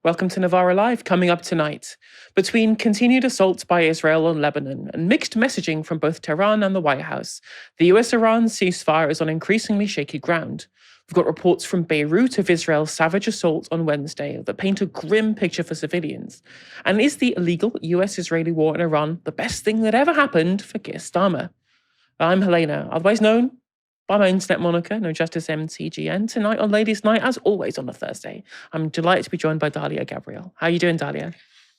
Welcome to NovaraLIVE. Coming up tonight, between continued assaults by Israel on Lebanon and mixed messaging from both Tehran and the White House, the US-Iran ceasefire is on increasingly shaky ground. We've got reports from Beirut of Israel's savage assault on Wednesday that paint a grim picture for civilians. And is the illegal US-Israeli war in Iran the best thing that ever happened for Keir Starmer? I'm Helena, otherwise known by my internet moniker, known just as MTG, and tonight on Ladies' Night, as always on a Thursday, I'm delighted to be joined by Dalia Gebrial. How are you doing, Dalia?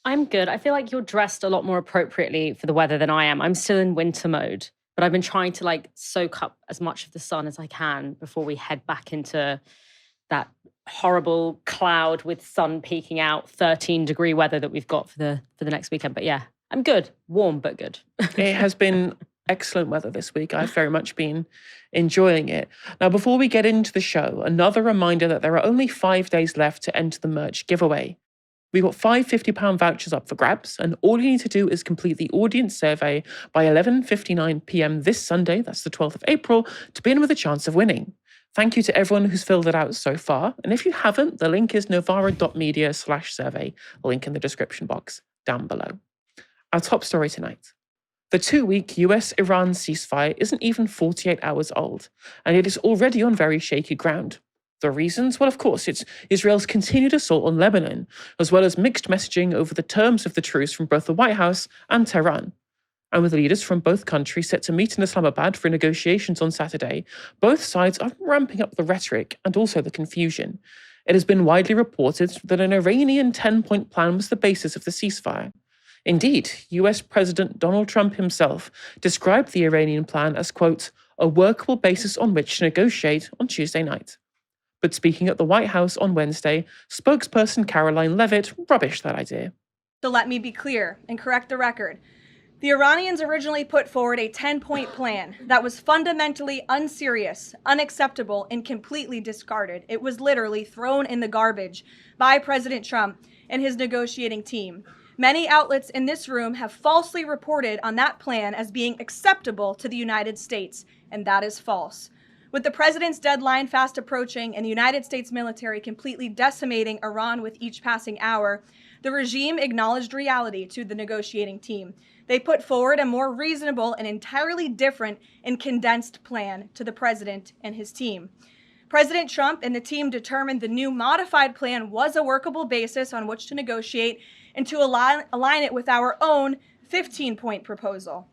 I'm good. I feel like you're dressed a lot more appropriately for the weather than I am. I'm still in winter mode, but I've been trying to soak up as much of the sun as I can before we head back into that horrible cloud with sun peeking out 13-degree weather that we've got for the next weekend. But yeah, I'm good. Warm, but good. It has been excellent weather this week. I've very much been enjoying it. Now, before we get into the show, another reminder that there are only 5 days left to enter the merch giveaway. We've got 5 £50 vouchers up for grabs, and all you need to do is complete the audience survey by 11:59 p.m. this Sunday, that's the 12th of April, to be in with a chance of winning. Thank you to everyone who's filled it out so far, and if you haven't, the link is novara.media/survey, link in the description box down below. Our top story tonight. The 2-week US-Iran ceasefire isn't even 48 hours old, and it is already on very shaky ground. The reasons? Well, of course, it's Israel's continued assault on Lebanon, as well as mixed messaging over the terms of the truce from both the White House and Tehran. And with leaders from both countries set to meet in Islamabad for negotiations on Saturday, both sides are ramping up the rhetoric and also the confusion. It has been widely reported that an Iranian 10-point plan was the basis of the ceasefire. Indeed, US President Donald Trump himself described the Iranian plan as, quote, a workable basis on which to negotiate on Tuesday night. But speaking at the White House on Wednesday, spokesperson Caroline Leavitt rubbished that idea. So let me be clear and correct the record. The Iranians originally put forward a 10-point plan that was fundamentally unserious, unacceptable, and completely discarded. It was literally thrown in the garbage by President Trump and his negotiating team. Many outlets in this room have falsely reported on that plan as being acceptable to the United States, and that is false. With the president's deadline fast approaching and the United States military completely decimating Iran with each passing hour, the regime acknowledged reality to the negotiating team. They put forward a more reasonable and entirely different and condensed plan to the president and his team. President Trump and the team determined the new modified plan was a workable basis on which to negotiate and to align it with our own 15-point proposal.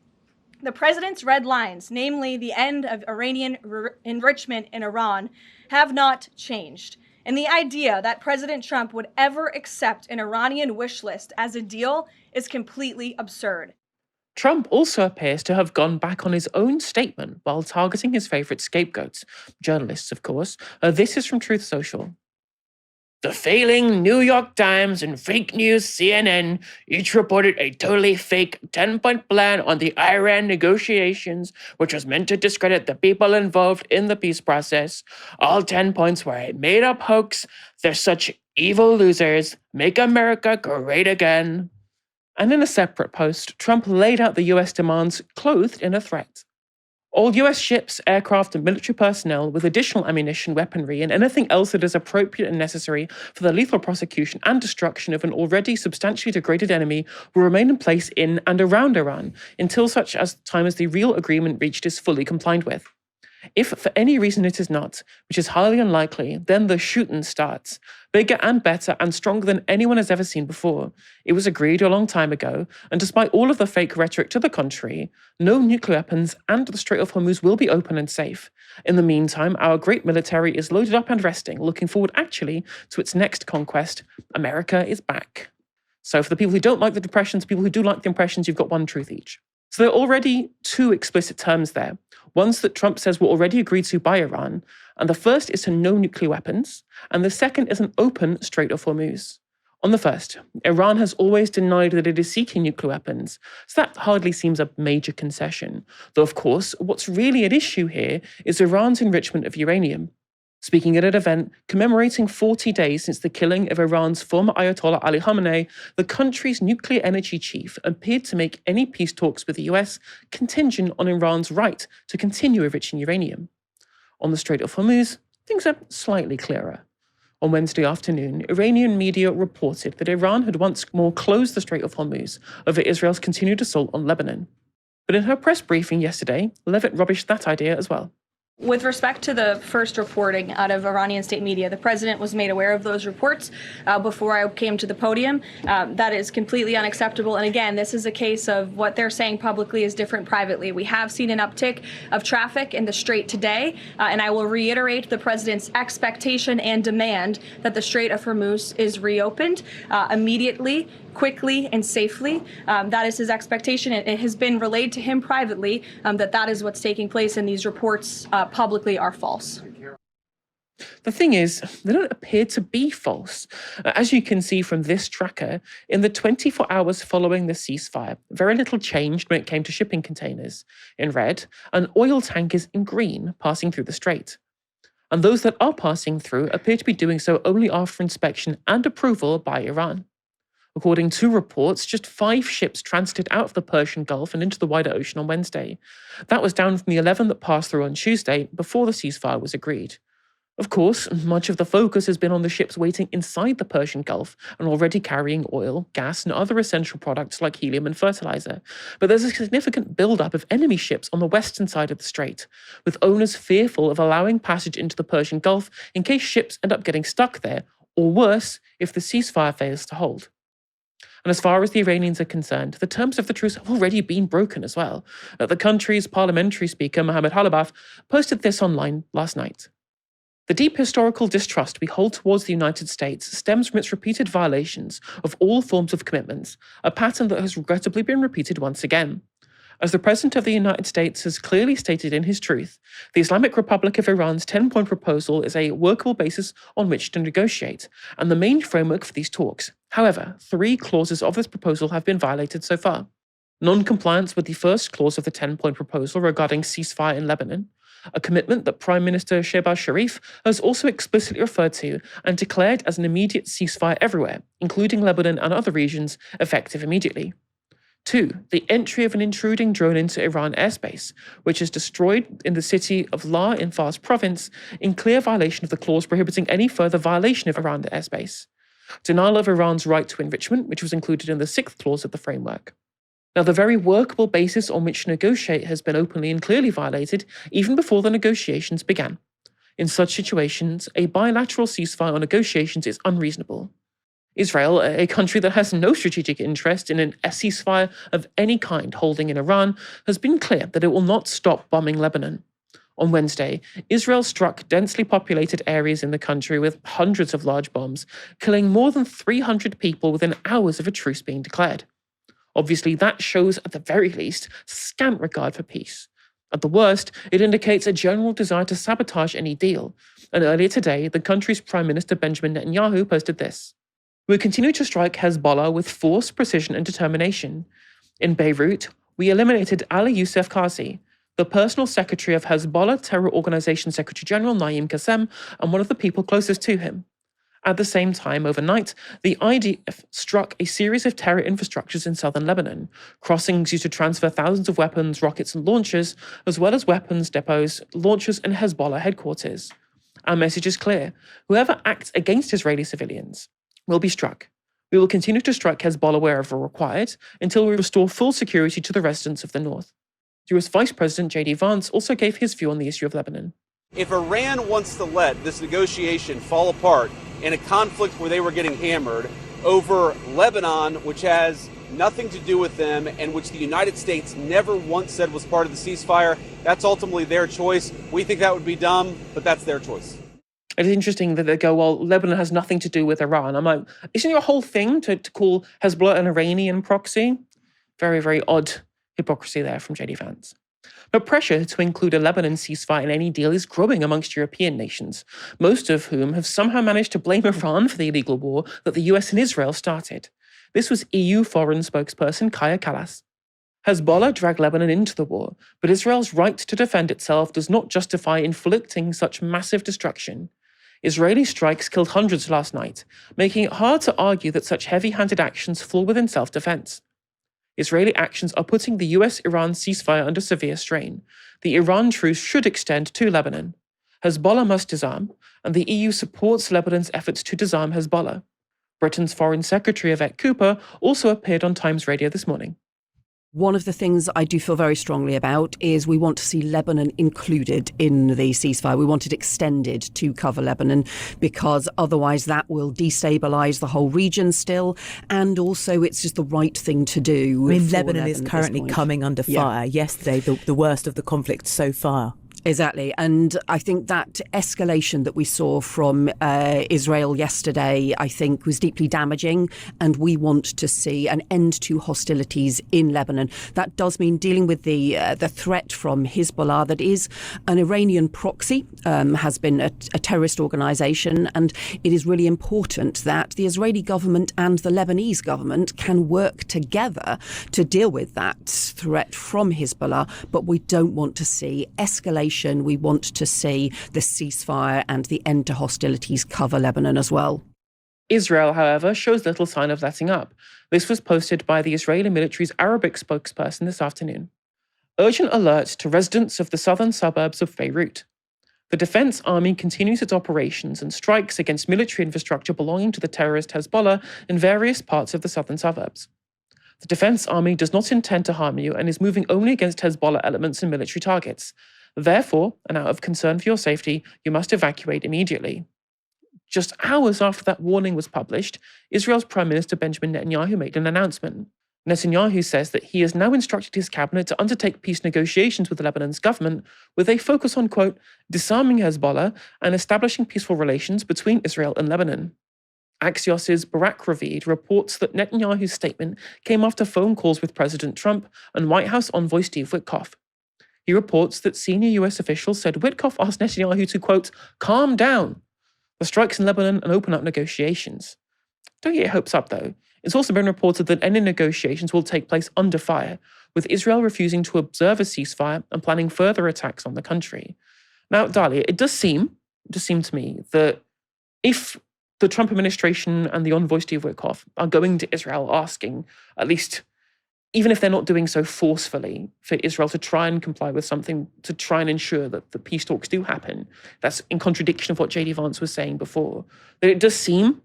The president's red lines, namely the end of Iranian enrichment in Iran, have not changed. And the idea that President Trump would ever accept an Iranian wish list as a deal is completely absurd. Trump also appears to have gone back on his own statement while targeting his favourite scapegoats, journalists, of course. This is from Truth Social. The failing New York Times and fake news CNN each reported a totally fake 10-point plan on the Iran negotiations, which was meant to discredit the people involved in the peace process. All 10 points were a made-up hoax. They're such evil losers. Make America great again. And in a separate post, Trump laid out the US demands clothed in a threat. All US ships, aircraft, and military personnel with additional ammunition, weaponry, and anything else that is appropriate and necessary for the lethal prosecution and destruction of an already substantially degraded enemy will remain in place in and around Iran until such time as the real agreement reached is fully complied with. If for any reason it is not, which is highly unlikely, then the shooting starts, bigger and better and stronger than anyone has ever seen before. It was agreed a long time ago, and despite all of the fake rhetoric to the contrary, no nuclear weapons and the Strait of Hormuz will be open and safe. In the meantime, our great military is loaded up and resting, looking forward actually to its next conquest. America is back. So for the people who don't like the depressions, people who do like the impressions, you've got one truth each. So there are already 2 explicit terms there. Ones that Trump says were already agreed to by Iran, and the first is to no nuclear weapons, and the second is an open Strait of Hormuz. On the first, Iran has always denied that it is seeking nuclear weapons, so that hardly seems a major concession. Though, of course, what's really at issue here is Iran's enrichment of uranium. Speaking at an event commemorating 40 days since the killing of Iran's former Ayatollah Ali Khamenei, the country's nuclear energy chief appeared to make any peace talks with the US contingent on Iran's right to continue enriching uranium. On the Strait of Hormuz, things are slightly clearer. On Wednesday afternoon, Iranian media reported that Iran had once more closed the Strait of Hormuz over Israel's continued assault on Lebanon. But in her press briefing yesterday, Levitt rubbished that idea as well. With respect to the first reporting out of Iranian state media, the president was made aware of those reports before I came to the podium. That is completely unacceptable. And again, this is a case of what they're saying publicly is different privately. We have seen an uptick of traffic in the Strait today, and I will reiterate the president's expectation and demand that the Strait of Hormuz is reopened immediately, quickly, and safely. That is his expectation. It has been relayed to him privately that is what's taking place, and these reports publicly are false. The thing is, they don't appear to be false. As you can see from this tracker, in the 24 hours following the ceasefire, very little changed when it came to shipping containers, in red, and oil tankers in green passing through the strait. And those that are passing through appear to be doing so only after inspection and approval by Iran. According to reports, just 5 ships transited out of the Persian Gulf and into the wider ocean on Wednesday. That was down from the 11 that passed through on Tuesday before the ceasefire was agreed. Of course, much of the focus has been on the ships waiting inside the Persian Gulf and already carrying oil, gas, and other essential products like helium and fertilizer. But there's a significant buildup of enemy ships on the western side of the strait, with owners fearful of allowing passage into the Persian Gulf in case ships end up getting stuck there, or worse, if the ceasefire fails to hold. And as far as the Iranians are concerned, the terms of the truce have already been broken as well. The country's parliamentary speaker, Mohammad Halabaf, posted this online last night. The deep historical distrust we hold towards the United States stems from its repeated violations of all forms of commitments, a pattern that has regrettably been repeated once again. As the President of the United States has clearly stated in his truth, the Islamic Republic of Iran's 10-point proposal is a workable basis on which to negotiate, and the main framework for these talks. However, 3 clauses of this proposal have been violated so far. Non-compliance with the first clause of the 10-point proposal regarding ceasefire in Lebanon, a commitment that Prime Minister Shehbaz Sharif has also explicitly referred to and declared as an immediate ceasefire everywhere, including Lebanon and other regions, effective immediately. 2. The entry of an intruding drone into Iran airspace, which is destroyed in the city of La in Fars province, in clear violation of the clause prohibiting any further violation of Iran airspace. Denial of Iran's right to enrichment, which was included in the 6th clause of the framework. Now, the very workable basis on which to negotiate has been openly and clearly violated even before the negotiations began. In such situations, a bilateral ceasefire or negotiations is unreasonable. Israel, a country that has no strategic interest in a ceasefire of any kind holding in Iran, has been clear that it will not stop bombing Lebanon. On Wednesday, Israel struck densely populated areas in the country with hundreds of large bombs, killing more than 300 people within hours of a truce being declared. Obviously, that shows, at the very least, scant regard for peace. At the worst, it indicates a general desire to sabotage any deal. And earlier today, the country's Prime Minister Benjamin Netanyahu posted this. We continue to strike Hezbollah with force, precision, and determination. In Beirut, we eliminated Ali Youssef Qazi, the personal secretary of Hezbollah Terror Organization Secretary General Naim Qassem, and one of the people closest to him. At the same time, overnight, the IDF struck a series of terror infrastructures in southern Lebanon, crossings used to transfer thousands of weapons, rockets, and launchers, as well as weapons depots, launchers, and Hezbollah headquarters. Our message is clear. Whoever acts against Israeli civilians will be struck. We will continue to strike Hezbollah wherever required until we restore full security to the residents of the north. US Vice President J.D. Vance also gave his view on the issue of Lebanon. If Iran wants to let this negotiation fall apart in a conflict where they were getting hammered over Lebanon, which has nothing to do with them and which the United States never once said was part of the ceasefire, that's ultimately their choice. We think that would be dumb, but that's their choice. It's interesting that they go, well, Lebanon has nothing to do with Iran. I'm like, isn't your whole thing to call Hezbollah an Iranian proxy? Very, very odd hypocrisy there from J.D. Vance. But pressure to include a Lebanon ceasefire in any deal is growing amongst European nations, most of whom have somehow managed to blame Iran for the illegal war that the US and Israel started. This was EU foreign spokesperson Kaja Kallas. Hezbollah dragged Lebanon into the war, but Israel's right to defend itself does not justify inflicting such massive destruction. Israeli strikes killed hundreds last night, making it hard to argue that such heavy-handed actions fall within self-defense. Israeli actions are putting the US-Iran ceasefire under severe strain. The Iran truce should extend to Lebanon. Hezbollah must disarm, and the EU supports Lebanon's efforts to disarm Hezbollah. Britain's Foreign Secretary Yvette Cooper also appeared on Times Radio this morning. One of the things I do feel very strongly about is we want to see Lebanon included in the ceasefire. We want it extended to cover Lebanon, because otherwise that will destabilise the whole region still. And also it's just the right thing to do. I mean, Lebanon is currently coming under fire. Yesterday, the worst of the conflict so far. Exactly. And I think that escalation that we saw from Israel yesterday, I think, was deeply damaging. And we want to see an end to hostilities in Lebanon. That does mean dealing with the threat from Hezbollah, that is an Iranian proxy, has been a terrorist organisation. And it is really important that the Israeli government and the Lebanese government can work together to deal with that threat from Hezbollah. But we don't want to see escalation. We want to see the ceasefire and the end to hostilities cover Lebanon as well. Israel, however, shows little sign of letting up. This was posted by the Israeli military's Arabic spokesperson this afternoon. Urgent alert to residents of the southern suburbs of Beirut. The Defense Army continues its operations and strikes against military infrastructure belonging to the terrorist Hezbollah in various parts of the southern suburbs. The Defense Army does not intend to harm you and is moving only against Hezbollah elements and military targets. Therefore, and out of concern for your safety, you must evacuate immediately. Just hours after that warning was published, Israel's Prime Minister Benjamin Netanyahu made an announcement. Netanyahu says that he has now instructed his cabinet to undertake peace negotiations with Lebanon's government with a focus on, quote, disarming Hezbollah and establishing peaceful relations between Israel and Lebanon. Axios' Barak Ravid reports that Netanyahu's statement came after phone calls with President Trump and White House envoy Steve Witkoff. He reports that senior US officials said Witkoff asked Netanyahu to, quote, calm down the strikes in Lebanon and open up negotiations. Don't get your hopes up, though. It's also been reported that any negotiations will take place under fire, with Israel refusing to observe a ceasefire and planning further attacks on the country. Now, Dalia, it does seem to me that if the Trump administration and the envoy Steve Witkoff are going to Israel asking, at least even if they're not doing so forcefully, for Israel to try and comply with something to try and ensure that the peace talks do happen, that's in contradiction of what J.D. Vance was saying before, that it does seem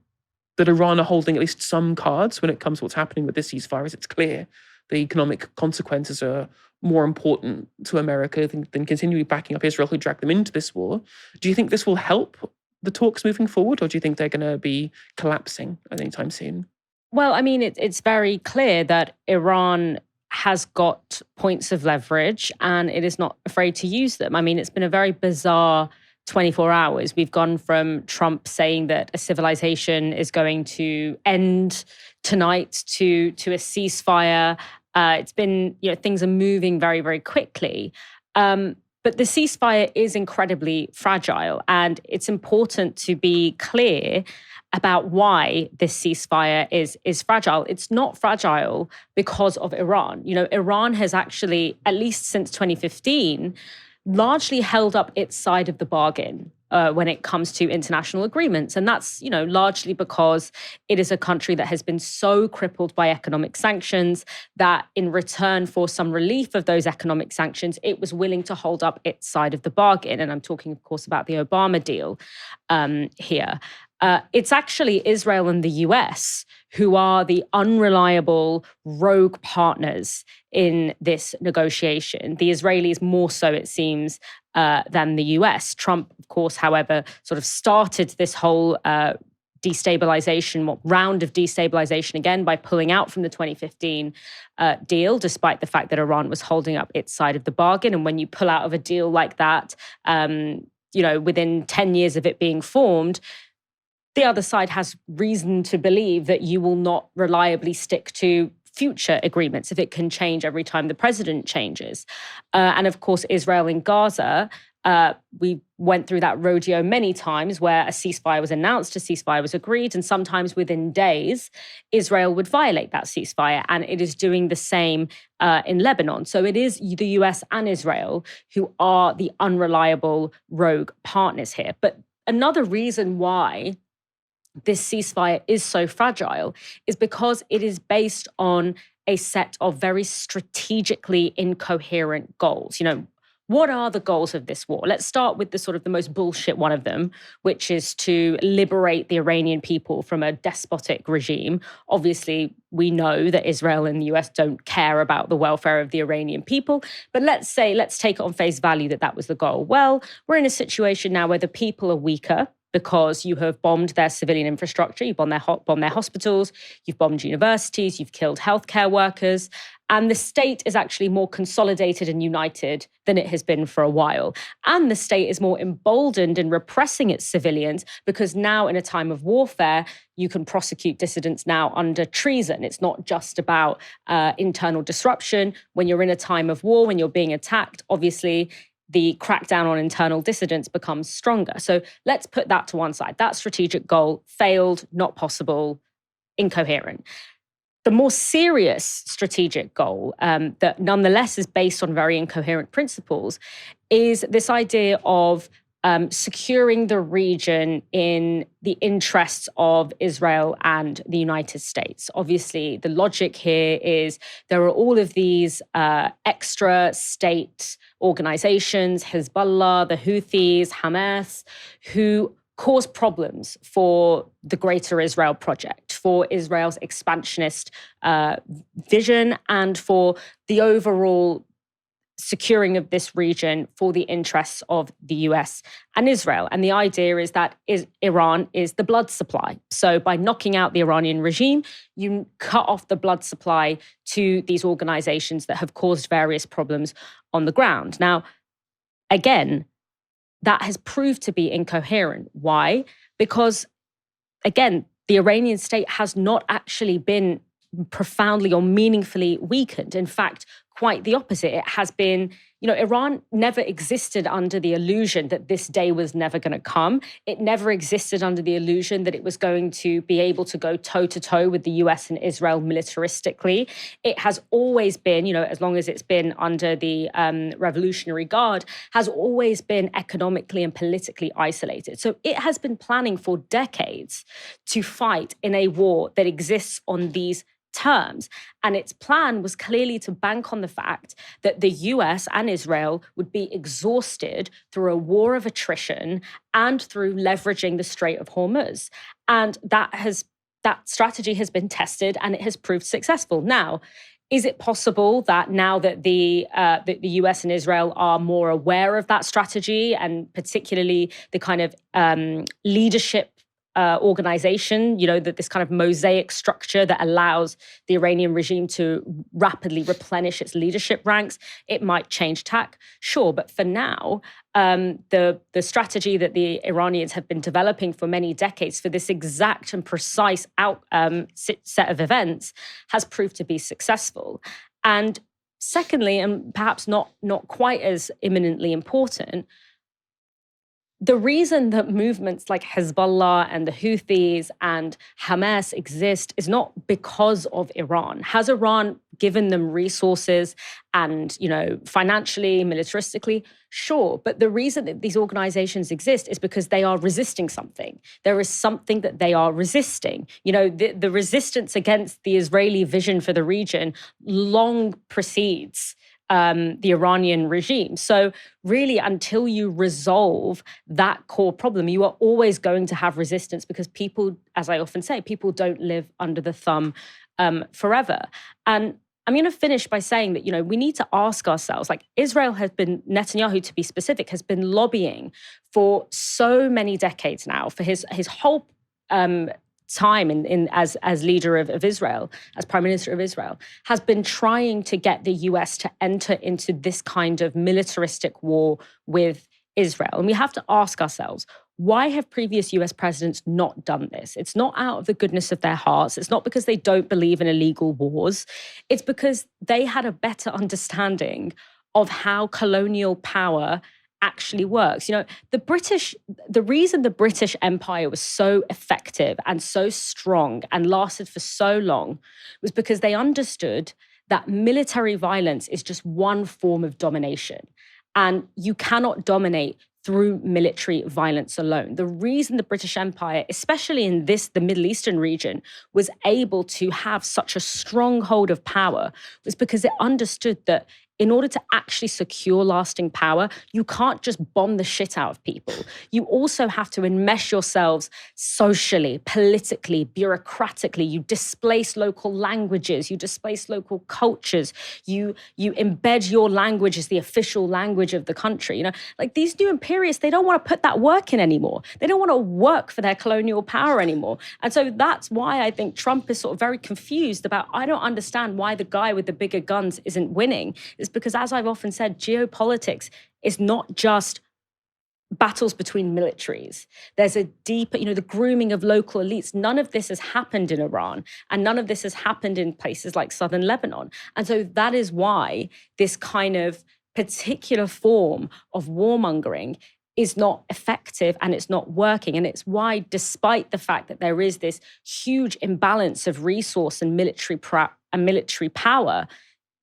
that Iran are holding at least some cards when it comes to what's happening with this ceasefire. As it's clear, the economic consequences are more important to America than continually backing up Israel, who dragged them into this war. Do you think this will help the talks moving forward, or do you think they're going to be collapsing at any time soon? Well, I mean, it's very clear that Iran has got points of leverage and it is not afraid to use them. I mean, it's been a very bizarre 24 hours. We've gone from Trump saying that a civilization is going to end tonight to a ceasefire. It's been, things are moving very, very quickly. But the ceasefire is incredibly fragile, and it's important to be clear about why this ceasefire is fragile. It's not fragile because of Iran. Iran has actually, at least since 2015, largely held up its side of the bargain when it comes to international agreements. And that's, largely because it is a country that has been so crippled by economic sanctions that in return for some relief of those economic sanctions, it was willing to hold up its side of the bargain. And I'm talking, of course, about the Obama deal here. It's actually Israel and the US who are the unreliable rogue partners in this negotiation. The Israelis more so, it seems, than the US. Trump, of course, however, sort of started this whole round of destabilization again by pulling out from the 2015 deal, despite the fact that Iran was holding up its side of the bargain. And when you pull out of a deal like that, within 10 years of it being formed, the other side has reason to believe that you will not reliably stick to future agreements if it can change every time the president changes. And of course, Israel and Gaza, we went through that rodeo many times where a ceasefire was announced, a ceasefire was agreed, and sometimes within days, Israel would violate that ceasefire. And it is doing the same in Lebanon. So it is the US and Israel who are the unreliable rogue partners here. But another reason why this ceasefire is so fragile is because it is based on a set of very strategically incoherent goals. what are the goals of this war? Let's start with the sort of the most bullshit one of them, which is to liberate the Iranian people from a despotic regime. Obviously, we know that Israel and the US don't care about the welfare of the Iranian people. But let's take it on face value that that was the goal. Well, we're in a situation now where the people are weaker because you have bombed their civilian infrastructure, you've bombed their hospitals, you've bombed universities, you've killed healthcare workers. And the state is actually more consolidated and united than it has been for a while. And the state is more emboldened in repressing its civilians because now in a time of warfare, you can prosecute dissidents now under treason. It's not just about internal disruption. When you're in a time of war, when you're being attacked, obviously, the crackdown on internal dissidents becomes stronger. So let's put that to one side. That strategic goal failed, not possible, incoherent. The more serious strategic goal that nonetheless is based on very incoherent principles is this idea of securing the region in the interests of Israel and the United States. Obviously, the logic here is there are all of these extra state organizations, Hezbollah, the Houthis, Hamas, who cause problems for the Greater Israel Project, for Israel's expansionist vision, and for the overall securing of this region for the interests of the US and Israel. And the idea is that Iran is the blood supply. So by knocking out the Iranian regime, you cut off the blood supply to these organizations that have caused various problems on the ground. Now, again, that has proved to be incoherent. Why? Because, again, the Iranian state has not actually been profoundly or meaningfully weakened. In fact, quite the opposite. It has been, Iran never existed under the illusion that this day was never going to come. It never existed under the illusion that it was going to be able to go toe-to-toe with the US and Israel militaristically. It has always been, as long as it's been under the Revolutionary Guard, has always been economically and politically isolated. So it has been planning for decades to fight in a war that exists on these terms. And its plan was clearly to bank on the fact that the US and Israel would be exhausted through a war of attrition and through leveraging the Strait of Hormuz. And that strategy has been tested and it has proved successful. Now, is it possible that now that the US and Israel are more aware of that strategy, and particularly the kind of leadership organization, that this kind of mosaic structure that allows the Iranian regime to rapidly replenish its leadership ranks, it might change tack? Sure, but for now, the strategy that the Iranians have been developing for many decades for this exact and precise set of events has proved to be successful. And secondly, and perhaps not quite as imminently important, the reason that movements like Hezbollah and the Houthis and Hamas exist is not because of Iran. Has Iran given them resources and, financially, militaristically? Sure. But the reason that these organizations exist is because they are resisting something. There is something that they are resisting. The resistance against the Israeli vision for the region long precedes the Iranian regime. So really, until you resolve that core problem, you are always going to have resistance because people, as I often say, people don't live under the thumb forever. And I'm going to finish by saying that, we need to ask ourselves, Israel has been, Netanyahu to be specific, has been lobbying for so many decades now for his whole time as leader of Israel, as prime minister of Israel, has been trying to get the US to enter into this kind of militaristic war with Israel. And we have to ask ourselves, why have previous US presidents not done this? It's not out of the goodness of their hearts. It's not because they don't believe in illegal wars. It's because they had a better understanding of how colonial power actually works. The reason the British Empire was so effective and so strong and lasted for so long was because they understood that military violence is just one form of domination. And you cannot dominate through military violence alone. The reason the British Empire, especially in the Middle Eastern region, was able to have such a strong hold of power was because it understood that in order to actually secure lasting power, you can't just bomb the shit out of people. You also have to enmesh yourselves socially, politically, bureaucratically. You displace local languages, you displace local cultures, you embed your language as the official language of the country. You know, like these new imperialists, they don't want to put that work in anymore. They don't want to work for their colonial power anymore. And so that's why I think Trump is sort of very confused about, I don't understand why the guy with the bigger guns isn't winning. It's because, as I've often said, geopolitics is not just battles between militaries. There's a deeper, the grooming of local elites. None of this has happened in Iran, and none of this has happened in places like southern Lebanon. And so that is why this kind of particular form of warmongering is not effective and it's not working. And it's why, despite the fact that there is this huge imbalance of resource and military power,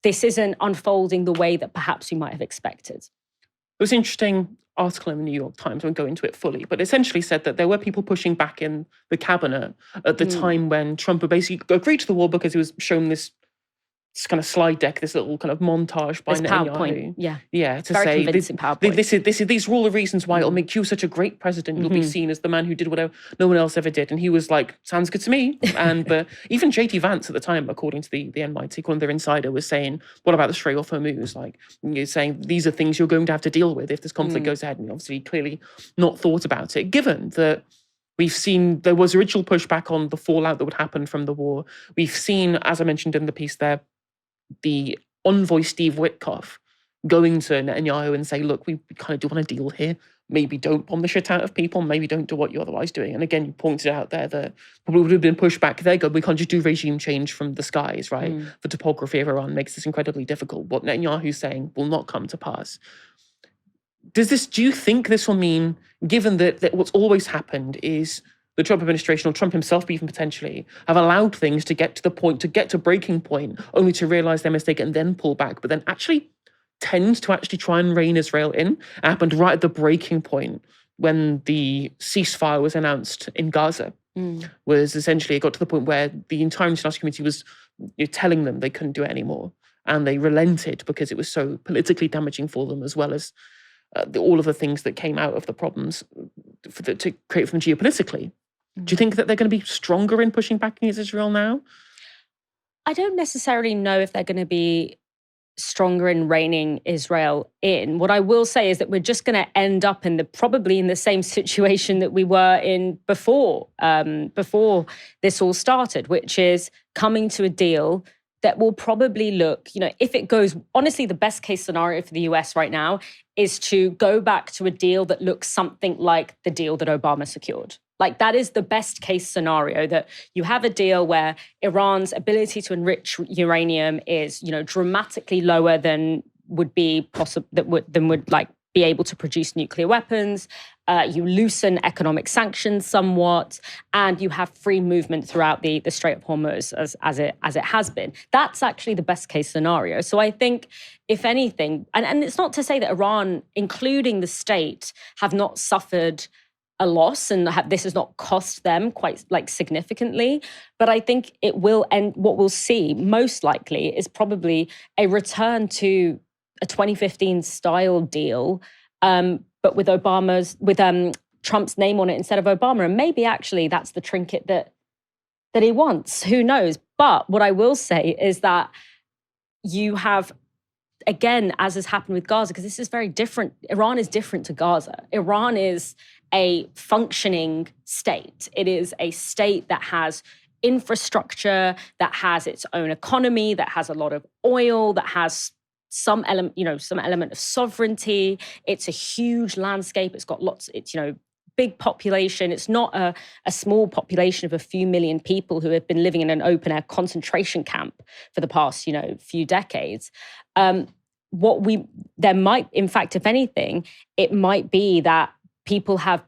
this isn't unfolding the way that perhaps we might have expected. It was an interesting article in the New York Times. I won't go into it fully, but essentially said that there were people pushing back in the cabinet at the time when Trump basically agreed to the war because he was shown this kind of slide deck, this little kind of montage by Netanyahu. PowerPoint, to very say convincing PowerPoint. These are all the reasons why it'll make you such a great president. You'll be seen as the man who did whatever no one else ever did. And he was like, sounds good to me. And even JD Vance at the time, according to the NYT, one of their insider, was saying, what about the Strait of Hormuz? Like, saying these are things you're going to have to deal with if this conflict goes ahead. And obviously clearly not thought about it, given that we've seen there was original pushback on the fallout that would happen from the war. We've seen, as I mentioned in the piece there, the envoy Steve Witkoff going to Netanyahu and say, look, we kind of do want a deal here. Maybe don't bomb the shit out of people. Maybe don't do what you're otherwise doing. And again, you pointed out there that probably would have been pushback. There go, we can't just do regime change from the skies, right? The topography of Iran makes this incredibly difficult. What Netanyahu's saying will not come to pass. Do you think this will mean, given that what's always happened is the Trump administration, or Trump himself even potentially, have allowed things to get to the point, to get to breaking point, only to realize their mistake and then pull back, but then actually tend to actually try and rein Israel in? It happened right at the breaking point when the ceasefire was announced in Gaza. Was essentially, it got to the point where the entire international community was telling them they couldn't do it anymore. And they relented because it was so politically damaging for them, as well as all of the things that came out of the problems to create for them geopolitically. Do you think that they're going to be stronger in pushing back against Israel now? I don't necessarily know if they're going to be stronger in reining Israel in. What I will say is that we're just going to end up probably in the same situation that we were in before this all started, which is coming to a deal that will probably look, if it goes, honestly, the best case scenario for the US right now is to go back to a deal that looks something like the deal that Obama secured. Like, that is the best case scenario, that you have a deal where Iran's ability to enrich uranium is, dramatically lower than would be possible, than would be able to produce nuclear weapons. You loosen economic sanctions somewhat, and you have free movement throughout the Strait of Hormuz as it has been. That's actually the best case scenario. So I think, if anything, and it's not to say that Iran, including the state, have not suffered a loss and this has not cost them quite significantly, but I think it will end. What we'll see most likely is probably a return to a 2015 style deal, but with Trump's name on it instead of Obama. And maybe actually that's the trinket that he wants. Who knows? But what I will say is that you have, again, as has happened with Gaza, because this is very different. Iran is different to Gaza. Iran is a functioning state. It is a state that has infrastructure, that has its own economy, that has a lot of oil, that has some element of sovereignty. It's a huge landscape. It's got big population. It's not a small population of a few million people who have been living in an open air concentration camp for the past, few decades. There might, in fact, if anything, it might be that people have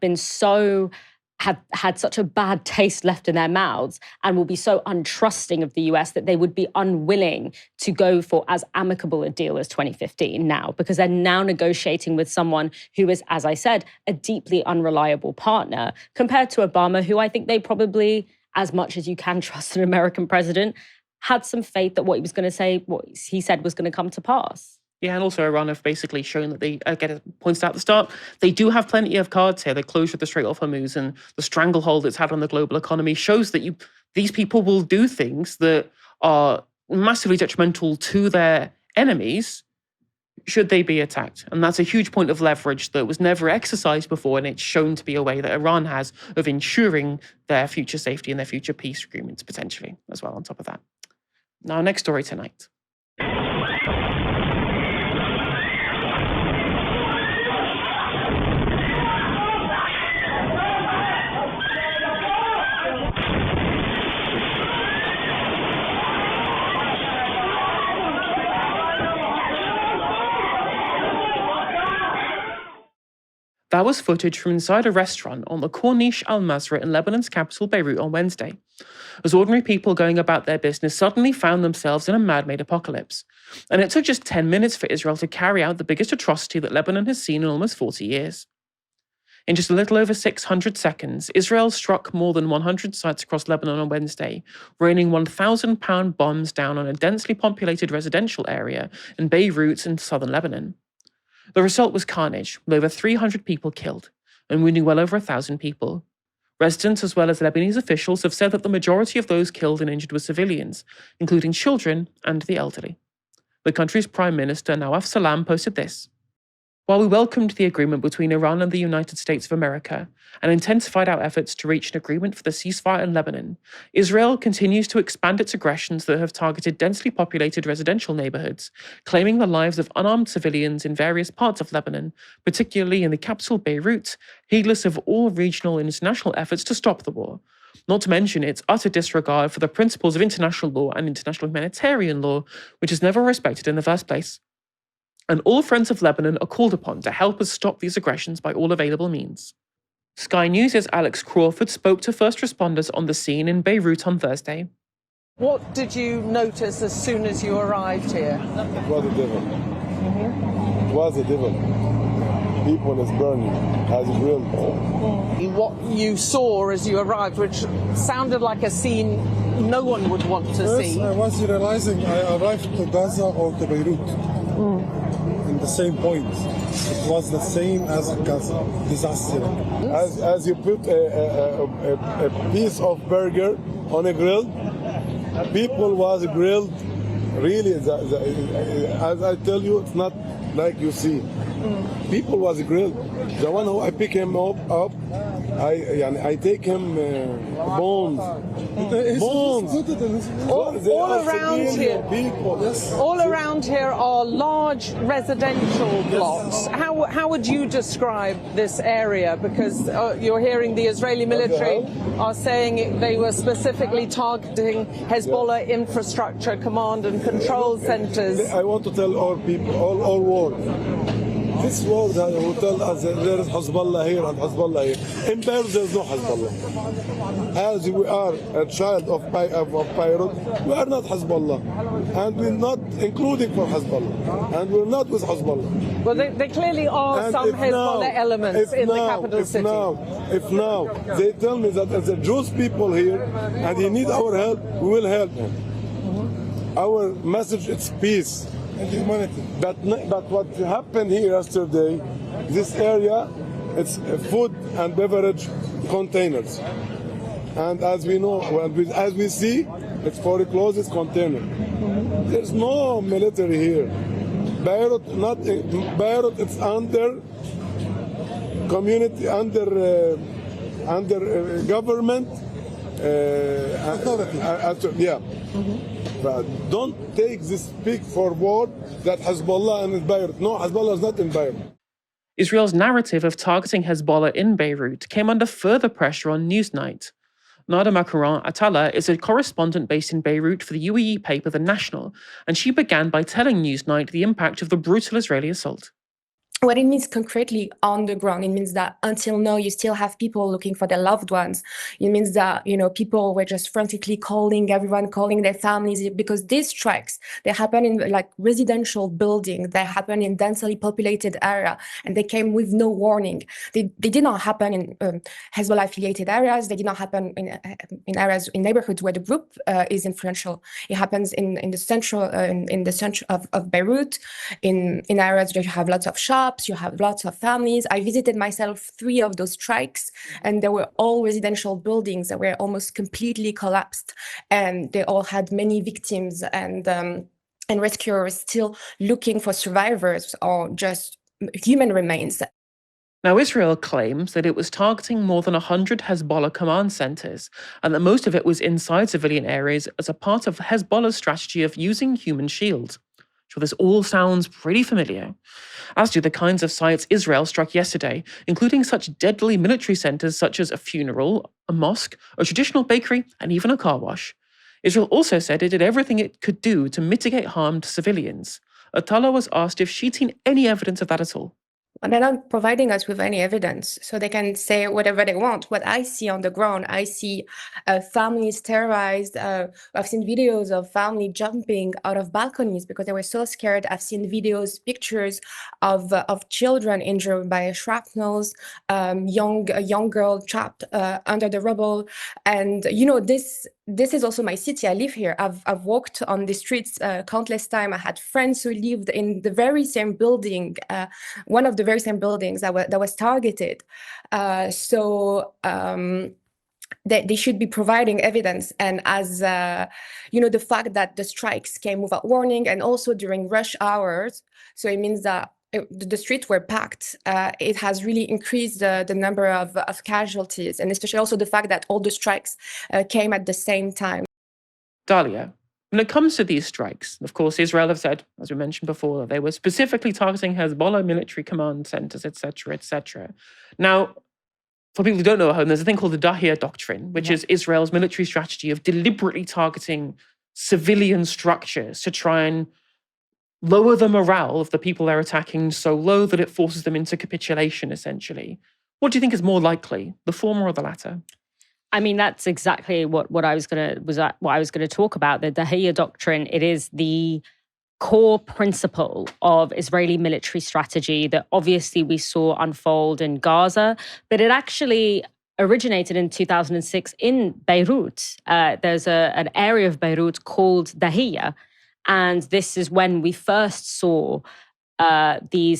had such a bad taste left in their mouths and will be so untrusting of the US that they would be unwilling to go for as amicable a deal as 2015 now, because they're now negotiating with someone who is, as I said, a deeply unreliable partner, compared to Obama, who I think they probably, as much as you can trust an American president, had some faith that what he was going to say, what he said was going to come to pass. Yeah, and also Iran have basically shown that they, again, as pointed out at the start, they do have plenty of cards here. The closure of the Strait of Hormuz and the stranglehold it's had on the global economy shows that these people will do things that are massively detrimental to their enemies should they be attacked. And that's a huge point of leverage that was never exercised before, and it's shown to be a way that Iran has of ensuring their future safety and their future peace agreements, potentially, as well, on top of that. Now, next story tonight. That was footage from inside a restaurant on the Corniche al-Mazra in Lebanon's capital Beirut on Wednesday, as ordinary people going about their business suddenly found themselves in a man-made apocalypse. And it took just 10 minutes for Israel to carry out the biggest atrocity that Lebanon has seen in almost 40 years. In just a little over 600 seconds, Israel struck more than 100 sites across Lebanon on Wednesday, raining 1,000-pound bombs down on a densely populated residential area in Beirut in southern Lebanon. The result was carnage, with over 300 people killed, and wounding well over 1,000 people. Residents as well as Lebanese officials have said that the majority of those killed and injured were civilians, including children and the elderly. The country's Prime Minister, Nawaf Salam, posted this: "While we welcomed the agreement between Iran and the United States of America and intensified our efforts to reach an agreement for the ceasefire in Lebanon, Israel continues to expand its aggressions that have targeted densely populated residential neighborhoods, claiming the lives of unarmed civilians in various parts of Lebanon, particularly in the capital Beirut, heedless of all regional and international efforts to stop the war, not to mention its utter disregard for the principles of international law and international humanitarian law, which is never respected in the first place. And all friends of Lebanon are called upon to help us stop these aggressions by all available means." Sky News' Alex Crawford spoke to first responders on the scene in Beirut on Thursday. What did you notice as soon as you arrived here? It was a devil. It was a devil. People is burning as grilled. What you saw as you arrived, which sounded like a scene no one would want to see. I was realizing I arrived to Gaza or to Beirut. In the same point. It was the same as Gaza. Disaster. As you put a piece of burger on a grill, people was grilled. Really, as I tell you, it's not like you see. People was grilled. The one who I pick him up, I take him bones. All around here. People. Yes. All around here are large residential blocks. How would you describe this area? Because you're hearing the Israeli military are saying they were specifically targeting Hezbollah infrastructure, command and control centers. I want to tell all people, all world. This world who tell us that there is Hezbollah here and Hezbollah here. In Beirut there is no Hezbollah. As we are a child of Beirut, we are not Hezbollah. And we're not including for Hezbollah. And we're not with Hezbollah. Well, they clearly are And some if Hezbollah now- elements in the capital if city. If now they tell me that there's a Jewish people here and he need our help, we will help him. Our message is peace and humanity. But what happened here yesterday, this area, it's food and beverage containers. And as we know, as we see, it's for a closed container. There's no military here. Beirut, it's under community, under government authority. But don't take this big forward that Hezbollah and Beirut. No, Hezbollah is not in Beirut. Israel's narrative of targeting Hezbollah in Beirut came under further pressure on Newsnight. Nada Makaran Atala is a correspondent based in Beirut for the UAE paper The National, and she began by telling Newsnight the impact of the brutal Israeli assault. what it means concretely on the ground, it means that until now, you still have people looking for their loved ones. It means that, people were just frantically calling everyone, calling their families, because these strikes, they happen in like residential buildings, they happen in densely populated area, and they came with no warning. They did not happen in Hezbollah affiliated areas. They did not happen in areas, in neighborhoods where the group is influential. It happens in the central of Beirut, in areas where you have lots of shops, you have lots of families. I visited myself 3 of those strikes, and they were all residential buildings that were almost completely collapsed, and they all had many victims, and rescuers still looking for survivors or just human remains. Now, Israel claims that it was targeting more than 100 Hezbollah command centers, and that most of it was inside civilian areas as a part of Hezbollah's strategy of using human shields. Sure, this all sounds pretty familiar, as do the kinds of sites Israel struck yesterday, including such deadly military centers such as a funeral, a mosque, a traditional bakery, and even a car wash. Israel also said it did everything it could do to mitigate harm to civilians. Dalia was asked if she'd seen any evidence of that at all. And they're not providing us with any evidence, so they can say whatever they want. What I see on the ground, I see families terrorized. I've seen videos of family jumping out of balconies because they were so scared. I've seen videos, pictures of children injured by shrapnels, a young girl trapped under the rubble. And this is also my city. I live here. I've walked on the streets countless times. I had friends who lived in the very same building, one of the very same buildings that was targeted. They should be providing evidence. And as the fact that the strikes came without warning and also during rush hours, so it means that the streets were packed. It has really increased the number of casualties, and especially also the fact that all the strikes came at the same time. Dalia, when it comes to these strikes, of course, Israel have said, as we mentioned before, that they were specifically targeting Hezbollah military command centers, etc., etc. Now, for people who don't know at home, there's a thing called the Dahiya doctrine, which is Israel's military strategy of deliberately targeting civilian structures to try and lower the morale of the people they're attacking so low that it forces them into capitulation, essentially. What do you think is more likely, the former or the latter? I mean, that's exactly what I was going to talk about. The Dahiya doctrine, it is the core principle of Israeli military strategy that obviously we saw unfold in Gaza, but it actually originated in 2006 in Beirut. There's an area of Beirut called Dahiya, and this is when we first saw the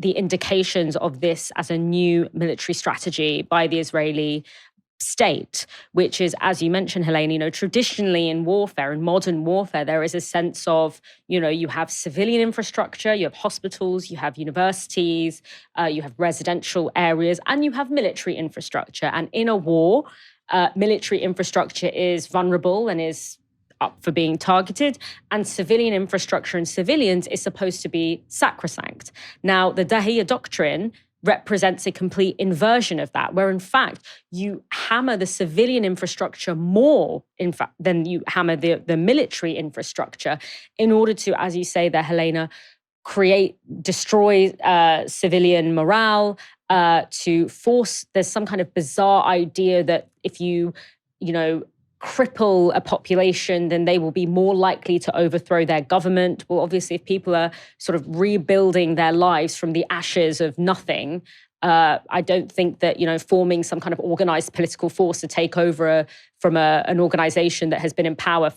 indications of this as a new military strategy by the Israeli state, which is, as you mentioned, Helene, traditionally in warfare, in modern warfare, there is a sense of, you have civilian infrastructure, you have hospitals, you have universities, you have residential areas, and you have military infrastructure. And in a war, military infrastructure is vulnerable and is up for being targeted, and civilian infrastructure and civilians is supposed to be sacrosanct. Now, the Dahiya doctrine represents a complete inversion of that, where in fact you hammer the civilian infrastructure more, in fact, than you hammer the military infrastructure in order to, as you say there, Helena, destroy civilian morale, to force, there's some kind of bizarre idea that if you cripple a population, then they will be more likely to overthrow their government. Well, obviously, if people are sort of rebuilding their lives from the ashes of nothing, I don't think that, forming some kind of organized political force to take over from an organization that has been in power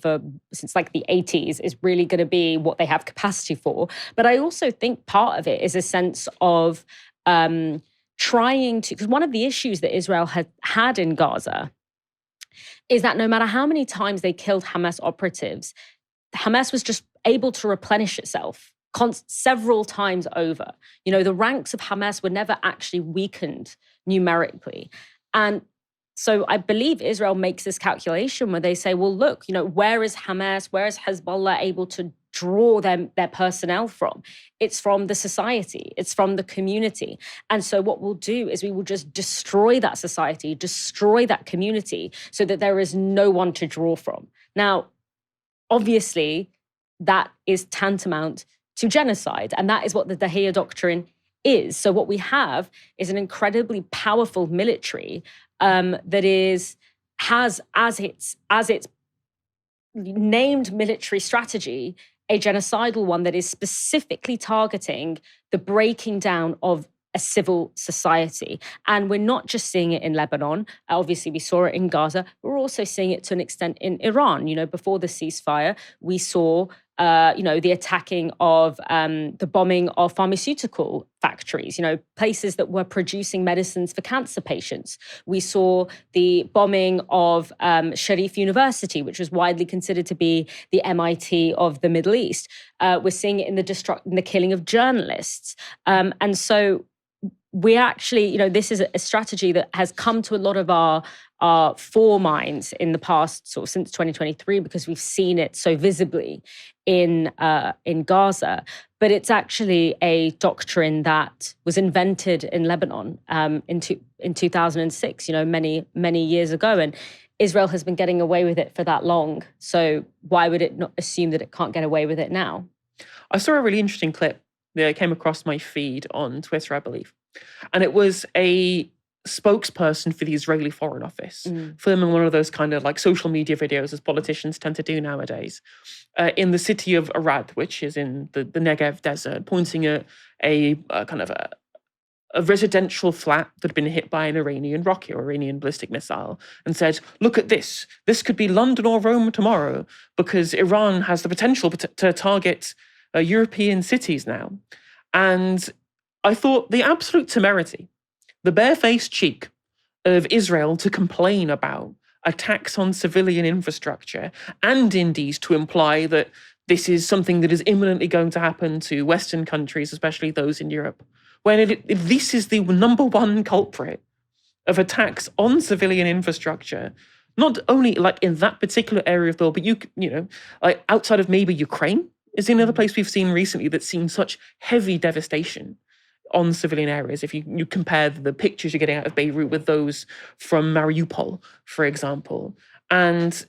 since like the 80s is really going to be what they have capacity for. But I also think part of it is a sense of trying to, because one of the issues that Israel had in Gaza is that no matter how many times they killed Hamas operatives, Hamas was just able to replenish itself several times over. The ranks of Hamas were never actually weakened numerically. And so I believe Israel makes this calculation where they say, well, look, where is Hamas, where is Hezbollah able to draw their personnel from? It's from the society, it's from the community. And so what we'll do is we will just destroy that society, destroy that community so that there is no one to draw from. Now, obviously, that is tantamount to genocide. And that is what the Dahiya doctrine is. So what we have is an incredibly powerful military that has as its named military strategy a genocidal one that is specifically targeting the breaking down of a civil society. And we're not just seeing it in Lebanon. Obviously, we saw it in Gaza. We're also seeing it to an extent in Iran. Before the ceasefire, we saw the attacking of the bombing of pharmaceutical factories, places that were producing medicines for cancer patients. We saw the bombing of Sharif University, which was widely considered to be the MIT of the Middle East. We're seeing it in the killing of journalists. And so we actually, this is a strategy that has come to a lot of our fore minds in the past, sort of since 2023, because we've seen it so visibly in Gaza. But it's actually a doctrine that was invented in Lebanon in 2006, many years ago. And Israel has been getting away with it for that long. So why would it not assume that it can't get away with it now? I saw a really interesting clip that came across my feed on Twitter, I believe. And it was a spokesperson for the Israeli Foreign Office, filming one of those kind of like social media videos as politicians tend to do nowadays, in the city of Arad, which is in the Negev desert, pointing at a kind of a residential flat that had been hit by an Iranian rocket or Iranian ballistic missile, and said, look at this. This could be London or Rome tomorrow, because Iran has the potential to target European cities now. And I thought the absolute temerity, the barefaced cheek of Israel to complain about attacks on civilian infrastructure, and indeed to imply that this is something that is imminently going to happen to Western countries, especially those in Europe, when this is the number one culprit of attacks on civilian infrastructure, not only like in that particular area of the world, but like outside of maybe Ukraine is another place we've seen recently that's seen such heavy devastation on civilian areas. If you compare the pictures you're getting out of Beirut with those from Mariupol, for example. And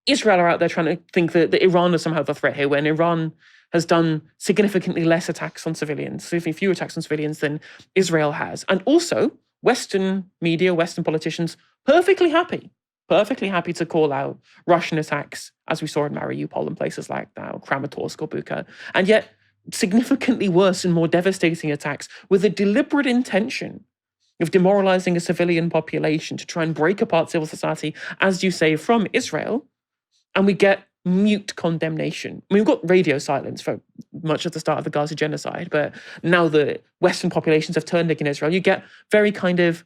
Israel are out there trying to think that Iran is somehow the threat here, when Iran has done significantly less attacks on civilians, significantly fewer attacks on civilians than Israel has. And also, Western media, Western politicians, perfectly happy to call out Russian attacks, as we saw in Mariupol and places like that, or Kramatorsk or Bucha. And yet, significantly worse and more devastating attacks with a deliberate intention of demoralizing a civilian population to try and break apart civil society, as you say, from Israel. And we get mute condemnation. I mean, we've got radio silence for much of the start of the Gaza genocide, but now the Western populations have turned against Israel, you get very kind of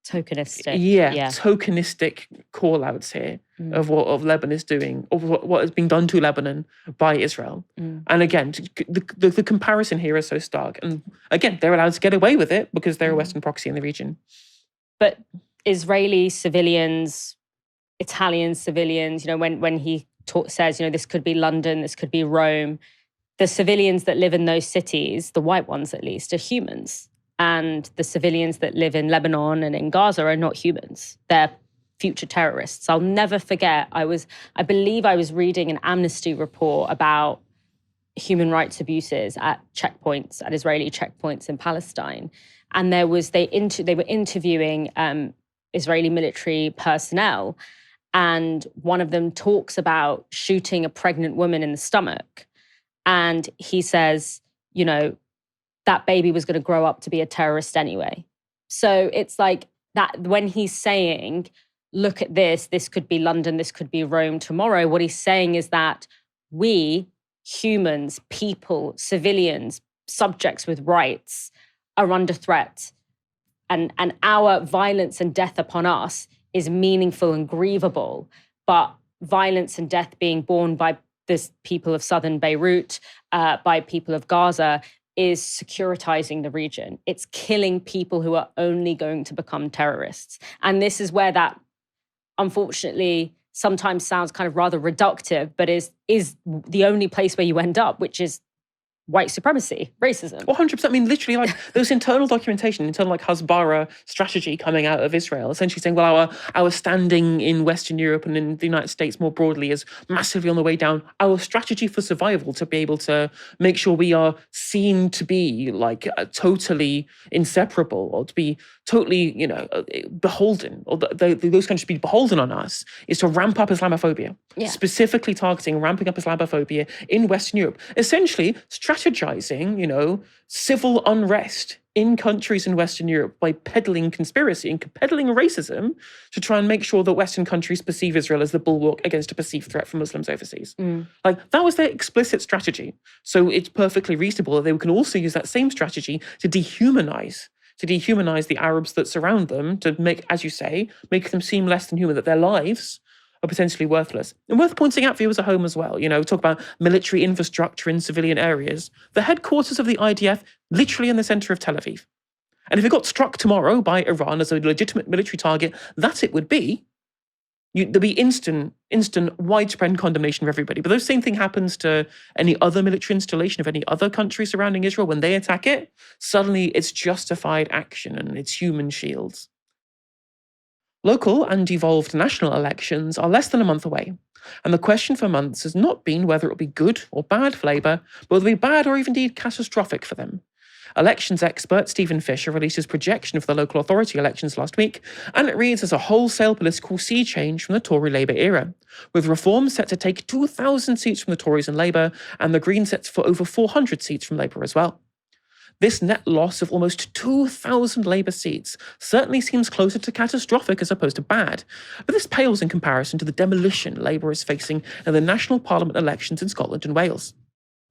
tokenistic. Tokenistic call-outs here of what Lebanon is doing, or what has been done to Lebanon by Israel. And again, the comparison here is so stark. And again, they're allowed to get away with it because they're a Western proxy in the region. But Israeli civilians, Italian civilians, when he says, this could be London, this could be Rome, the civilians that live in those cities, the white ones at least, are humans. And the civilians that live in Lebanon and in Gaza are not humans. They're future terrorists. I'll never forget, I believe I was reading an Amnesty report about human rights abuses at Israeli checkpoints in Palestine. And they were interviewing Israeli military personnel. And one of them talks about shooting a pregnant woman in the stomach. And he says, that baby was going to grow up to be a terrorist anyway. So it's like that when he's saying, look at this could be London, this could be Rome tomorrow, what he's saying is that we, humans, people, civilians, subjects with rights, are under threat. And our violence and death upon us is meaningful and grievable. But violence and death being borne by the people of southern Beirut, by people of Gaza, is securitizing the region. It's killing people who are only going to become terrorists. And this is where that, unfortunately, sometimes sounds kind of rather reductive, but is the only place where you end up, which is white supremacy, racism. 100%. I mean, literally, like, there was internal documentation, internal, like, Hasbara strategy coming out of Israel, essentially saying, well, our standing in Western Europe and in the United States more broadly is massively on the way down. Our strategy for survival to be able to make sure we are seen to be, like, totally inseparable, or to be totally, beholden, or those countries be beholden on us, is to ramp up Islamophobia, specifically targeting ramping up Islamophobia in Western Europe, essentially strategizing, civil unrest in countries in Western Europe by peddling conspiracy and peddling racism to try and make sure that Western countries perceive Israel as the bulwark against a perceived threat from Muslims overseas. Like, that was their explicit strategy. So it's perfectly reasonable that they can also use that same strategy to dehumanize the Arabs that surround them, to make, as you say, make them seem less than human, that their lives are potentially worthless. And worth pointing out for you as a home as well, talk about military infrastructure in civilian areas. The headquarters of the IDF, literally in the center of Tel Aviv. And if it got struck tomorrow by Iran as a legitimate military target, that it would be, there'd be instant, widespread condemnation of everybody. But the same thing happens to any other military installation of any other country surrounding Israel. When they attack it, suddenly it's justified action and it's human shields. Local and devolved national elections are less than a month away, and the question for months has not been whether it will be good or bad for Labour, but whether it will be bad or even indeed catastrophic for them. Elections expert Stephen Fisher released his projection for the local authority elections last week, and it reads as a wholesale political sea change from the Tory Labour era, with Reform set to take 2,000 seats from the Tories and Labour, and the Greens set for over 400 seats from Labour as well. This net loss of almost 2,000 Labour seats certainly seems closer to catastrophic as opposed to bad, but this pales in comparison to the demolition Labour is facing in the national parliament elections in Scotland and Wales.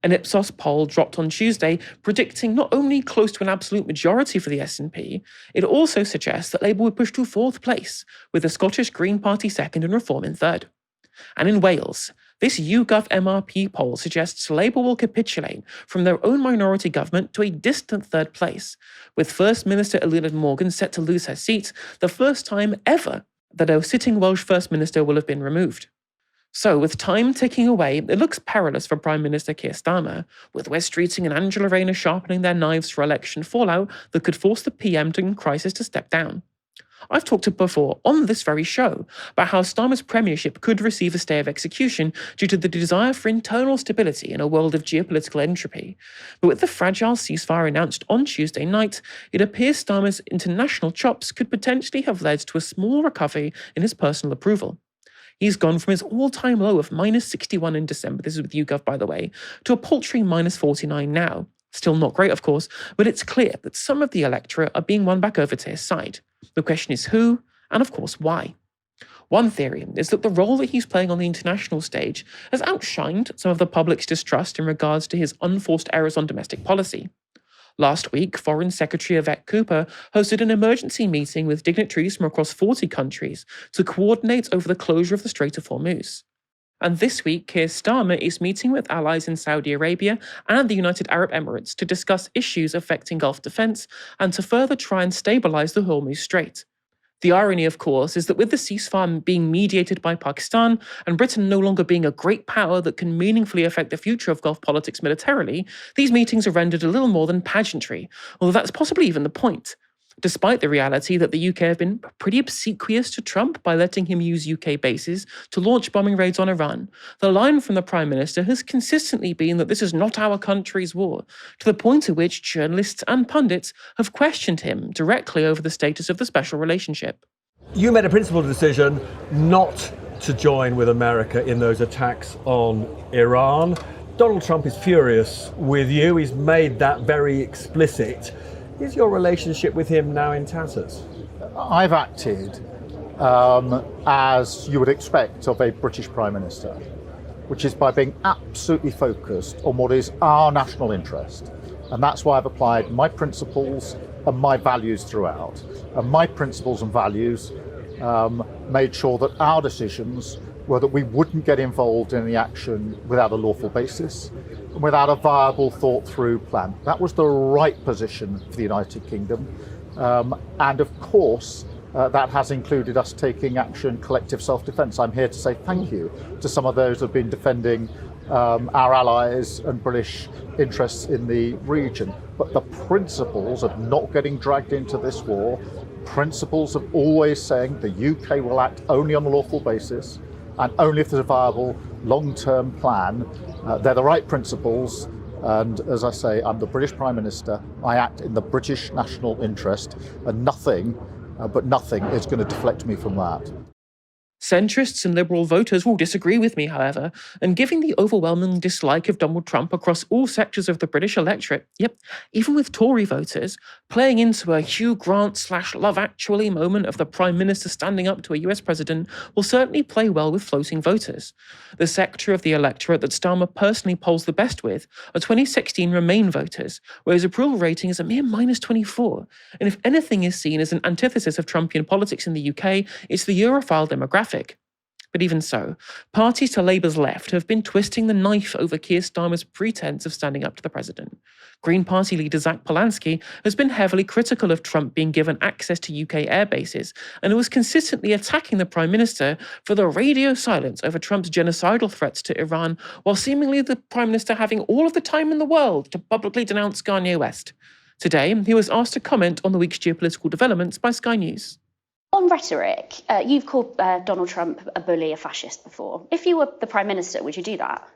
An Ipsos poll dropped on Tuesday predicting not only close to an absolute majority for the SNP, it also suggests that Labour would push to fourth place, with the Scottish Green Party second and Reform in third. And in Wales, this YouGov MRP poll suggests Labour will capitulate from their own minority government to a distant third place, with First Minister Eluned Morgan set to lose her seat, the first time ever that a sitting Welsh First Minister will have been removed. So, with time ticking away, it looks perilous for Prime Minister Keir Starmer, with Wes Streeting and Angela Rayner sharpening their knives for election fallout that could force the PM in crisis to step down. I've talked before on this very show about how Starmer's premiership could receive a stay of execution due to the desire for internal stability in a world of geopolitical entropy. But with the fragile ceasefire announced on Tuesday night, it appears Starmer's international chops could potentially have led to a small recovery in his personal approval. He's gone from his all-time low of minus 61 in December, this is with YouGov by the way, to a paltry minus 49 now. Still not great, of course, but it's clear that some of the electorate are being won back over to his side. The question is who, and of course why. One theory is that the role that he's playing on the international stage has outshined some of the public's distrust in regards to his unforced errors on domestic policy. Last week, Foreign Secretary Yvette Cooper hosted an emergency meeting with dignitaries from across 40 countries to coordinate over the closure of the Strait of Hormuz. And this week, Keir Starmer is meeting with allies in Saudi Arabia and the United Arab Emirates to discuss issues affecting Gulf defense and to further try and stabilize the Hormuz Strait. The irony, of course, is that with the ceasefire being mediated by Pakistan and Britain no longer being a great power that can meaningfully affect the future of Gulf politics militarily, these meetings are rendered a little more than pageantry, although that's possibly even the point. Despite the reality that the UK have been pretty obsequious to Trump by letting him use UK bases to launch bombing raids on Iran, the line from the Prime Minister has consistently been that this is not our country's war, to the point at which journalists and pundits have questioned him directly over the status of the special relationship. You made a principled decision not to join with America in those attacks on Iran. Donald Trump is furious with you. He's made that very explicit. Is your relationship with him now in tatters? I've acted as you would expect of a British Prime Minister, which is by being absolutely focused on what is our national interest. And that's why I've applied my principles and my values throughout. And my principles and values made sure that our decisions were that we wouldn't get involved in the action without a lawful basis, without a viable, thought-through plan. That was the right position for the United Kingdom. And of course, that has included us taking action, collective self-defence. I'm here to say thank you to some of those who have been defending our allies and British interests in the region. But the principles of not getting dragged into this war, principles of always saying the UK will act only on a lawful basis and only if there's a viable long-term plan, they're the right principles. And as I say, I'm the British Prime Minister. I act in the British national interest, and nothing is going to deflect me from that. Centrists and Liberal voters will disagree with me, however, and giving the overwhelming dislike of Donald Trump across all sectors of the British electorate, yep, even with Tory voters, playing into a Hugh Grant/Love Actually moment of the Prime Minister standing up to a US president will certainly play well with floating voters. The sector of the electorate that Starmer personally polls the best with are 2016 Remain voters, where his approval rating is a mere -24, and if anything is seen as an antithesis of Trumpian politics in the UK, it's the Europhile demographic. But even so, parties to Labour's left have been twisting the knife over Keir Starmer's pretense of standing up to the president. Green Party leader Zach Polanski has been heavily critical of Trump being given access to UK air bases, and was consistently attacking the Prime Minister for the radio silence over Trump's genocidal threats to Iran, while seemingly the Prime Minister having all of the time in the world to publicly denounce Kanye West. Today, he was asked to comment on the week's geopolitical developments by Sky News. On rhetoric, you've called Donald Trump a bully, a fascist before. If you were the Prime Minister, would you do that?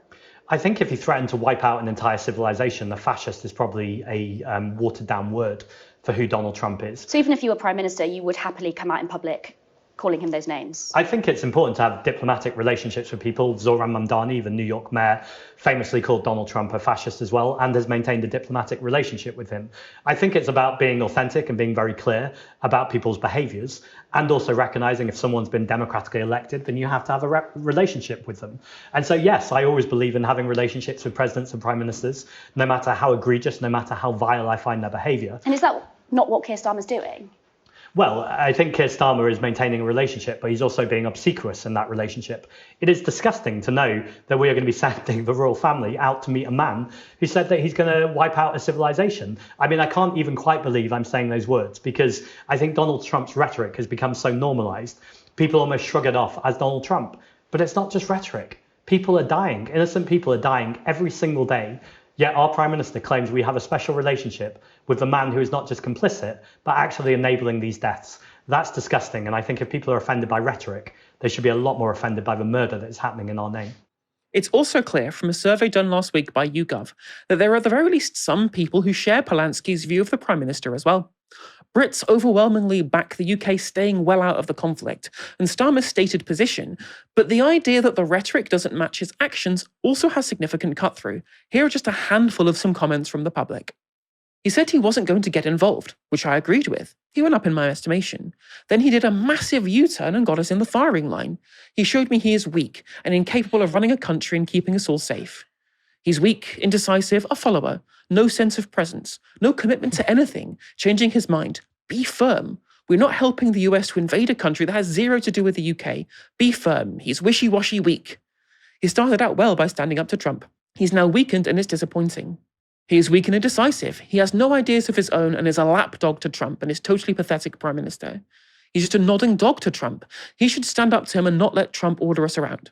I think if he threatened to wipe out an entire civilization, a fascist is probably a watered down word for who Donald Trump is. So even if you were Prime Minister, you would happily come out in public calling him those names? I think it's important to have diplomatic relationships with people. Zoran Mamdani, the New York mayor, famously called Donald Trump a fascist as well, and has maintained a diplomatic relationship with him. I think it's about being authentic and being very clear about people's behaviours, and also recognising if someone's been democratically elected, then you have to have a relationship with them. And so, yes, I always believe in having relationships with presidents and prime ministers, no matter how egregious, no matter how vile I find their behaviour. And is that not what Keir Starmer's doing? Well, I think Keir Starmer is maintaining a relationship, but he's also being obsequious in that relationship. It is disgusting to know that we are going to be sending the royal family out to meet a man who said that he's going to wipe out a civilization. I mean, I can't even quite believe I'm saying those words, because I think Donald Trump's rhetoric has become so normalized. People almost shrug it off as Donald Trump. But it's not just rhetoric. People are dying. Innocent people are dying every single day. Yet our Prime Minister claims we have a special relationship with the man who is not just complicit, but actually enabling these deaths. That's disgusting. And I think if people are offended by rhetoric, they should be a lot more offended by the murder that is happening in our name. It's also clear from a survey done last week by YouGov that there are at the very least some people who share Polanski's view of the Prime Minister as well. Brits overwhelmingly back the UK staying well out of the conflict, and Starmer's stated position, but the idea that the rhetoric doesn't match his actions also has significant cut-through. Here are just a handful of some comments from the public. He said he wasn't going to get involved, which I agreed with. He went up in my estimation. Then he did a massive U-turn and got us in the firing line. He showed me he is weak and incapable of running a country and keeping us all safe. He's weak, indecisive, a follower, no sense of presence, no commitment to anything, changing his mind. Be firm. We're not helping the US to invade a country that has zero to do with the UK. Be firm. He's wishy-washy weak. He started out well by standing up to Trump. He's now weakened and it's disappointing. He is weak and indecisive. He has no ideas of his own and is a lapdog to Trump and is totally pathetic Prime Minister. He's just a nodding dog to Trump. He should stand up to him and not let Trump order us around.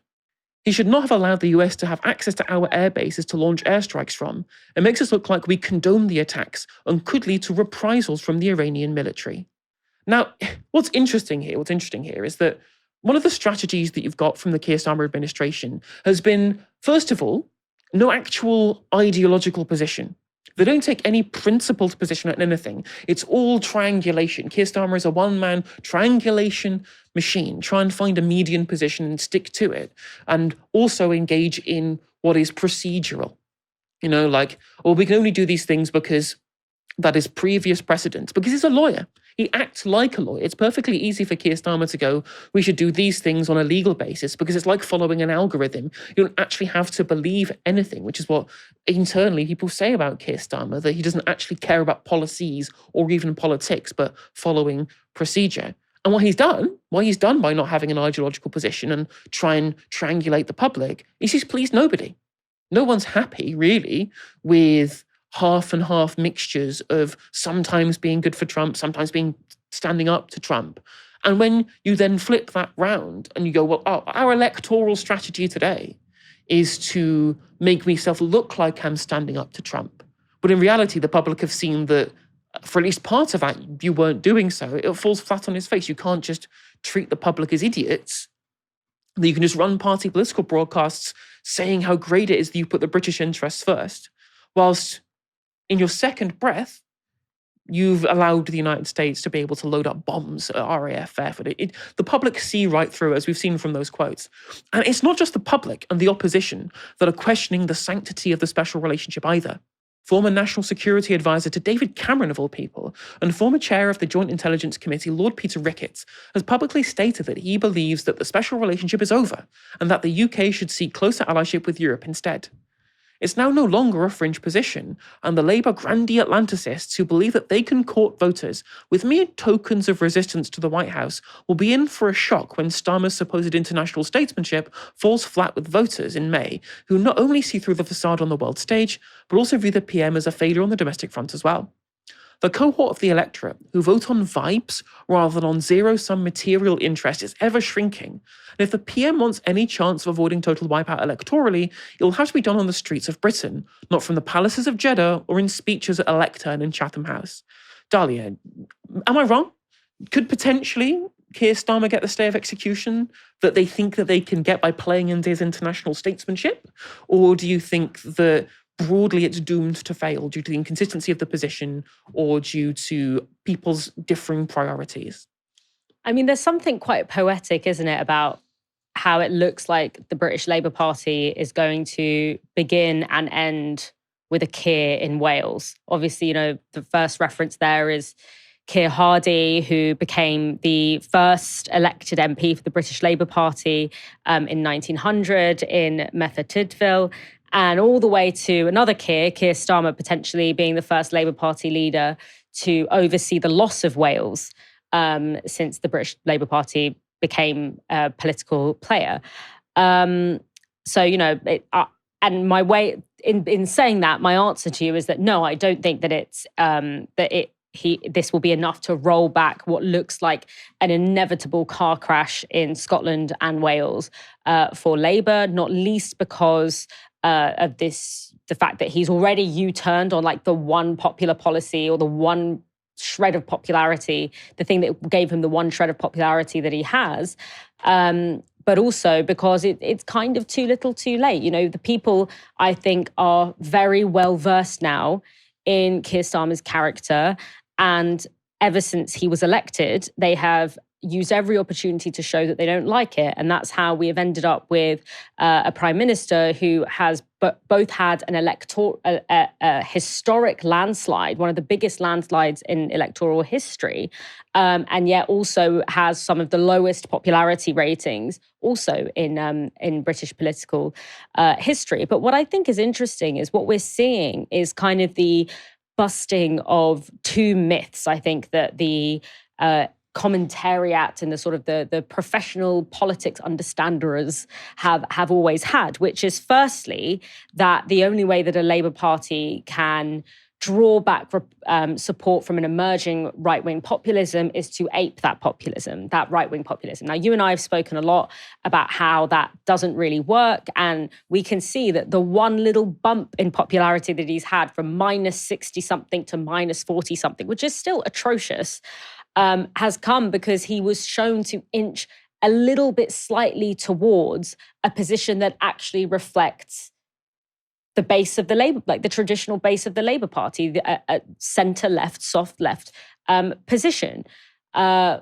He should not have allowed the US to have access to our air bases to launch airstrikes from. It makes us look like we condone the attacks and could lead to reprisals from the Iranian military. Now, what's interesting here is that one of the strategies that you've got from the Keir Starmer administration has been, first of all, no actual ideological position. They don't take any principled position on anything. It's all triangulation. Keir Starmer is a one-man triangulation machine. Try and find a median position and stick to it. And also engage in what is procedural. You know, like, well, we can only do these things because that is previous precedent. Because he's a lawyer. He acts like a lawyer. It's perfectly easy for Keir Starmer to go, we should do these things on a legal basis, because it's like following an algorithm. You don't actually have to believe anything, which is what internally people say about Keir Starmer, that he doesn't actually care about policies or even politics, but following procedure. And what he's done by not having an ideological position and try and triangulate the public, is he's pleased nobody. No one's happy, really, with half and half mixtures of sometimes being good for Trump, sometimes being standing up to Trump. And when you then flip that round and you go, well, our electoral strategy today is to make myself look like I'm standing up to Trump. But in reality, the public have seen that for at least part of that, you weren't doing so. It falls flat on his face. You can't just treat the public as idiots. You can just run party political broadcasts saying how great it is that you put the British interests first, whilst in your second breath, you've allowed the United States to be able to load up bombs at RAF airfield. The public see right through it, as we've seen from those quotes. And it's not just the public and the opposition that are questioning the sanctity of the special relationship either. Former National Security Advisor to David Cameron, of all people, and former chair of the Joint Intelligence Committee, Lord Peter Ricketts, has publicly stated that he believes that the special relationship is over and that the UK should seek closer allyship with Europe instead. It's now no longer a fringe position, and the Labour grandee Atlanticists who believe that they can court voters with mere tokens of resistance to the White House will be in for a shock when Starmer's supposed international statesmanship falls flat with voters in May, who not only see through the facade on the world stage, but also view the PM as a failure on the domestic front as well. The cohort of the electorate who vote on vibes rather than on zero-sum material interest is ever shrinking, and if the PM wants any chance of avoiding total wipeout electorally, it will have to be done on the streets of Britain, not from the palaces of Jeddah or in speeches at a lectern in Chatham House. Dalia, am I wrong? Could potentially Keir Starmer get the stay of execution that they think that they can get by playing into his international statesmanship? Or do you think that broadly it's doomed to fail due to the inconsistency of the position or due to people's differing priorities? I mean, there's something quite poetic, isn't it, about how it looks like the British Labour Party is going to begin and end with a Keir in Wales. Obviously, you know, the first reference there is Keir Hardie, who became the first elected MP for the British Labour Party in 1900 in Merthyr Tydfil, and all the way to another Keir Starmer, potentially being the first Labour Party leader to oversee the loss of Wales since the British Labour Party became a political player. So, you know, and my way in saying that, my answer to you is that no, I don't think that it's this will be enough to roll back what looks like an inevitable car crash in Scotland and Wales for Labour, not least because of the fact that he's already U-turned on like the one popular policy or the one shred of popularity, the thing that gave him the one shred of popularity that he has. But also because it's kind of too little too late. You know, the people, I think, are very well versed now in Keir Starmer's character. And ever since he was elected, they have used every opportunity to show that they don't like it. And that's how we have ended up with a prime minister who has both had an historic landslide, one of the biggest landslides in electoral history, and yet also has some of the lowest popularity ratings also in British political history. But what I think is interesting is what we're seeing is kind of the busting of two myths. I think that the commentariat and the sort of the professional politics understanders have always had, which is firstly that the only way that a Labour Party can draw back support from an emerging right-wing populism is to ape that populism, that right-wing populism. Now, you and I have spoken a lot about how that doesn't really work, and we can see that the one little bump in popularity that he's had from minus 60-something to minus 40-something, which is still atrocious, has come because he was shown to inch a little bit slightly towards a position that actually reflects the base of the Labour, like the traditional base of the Labour Party, a centre-left, soft-left position. I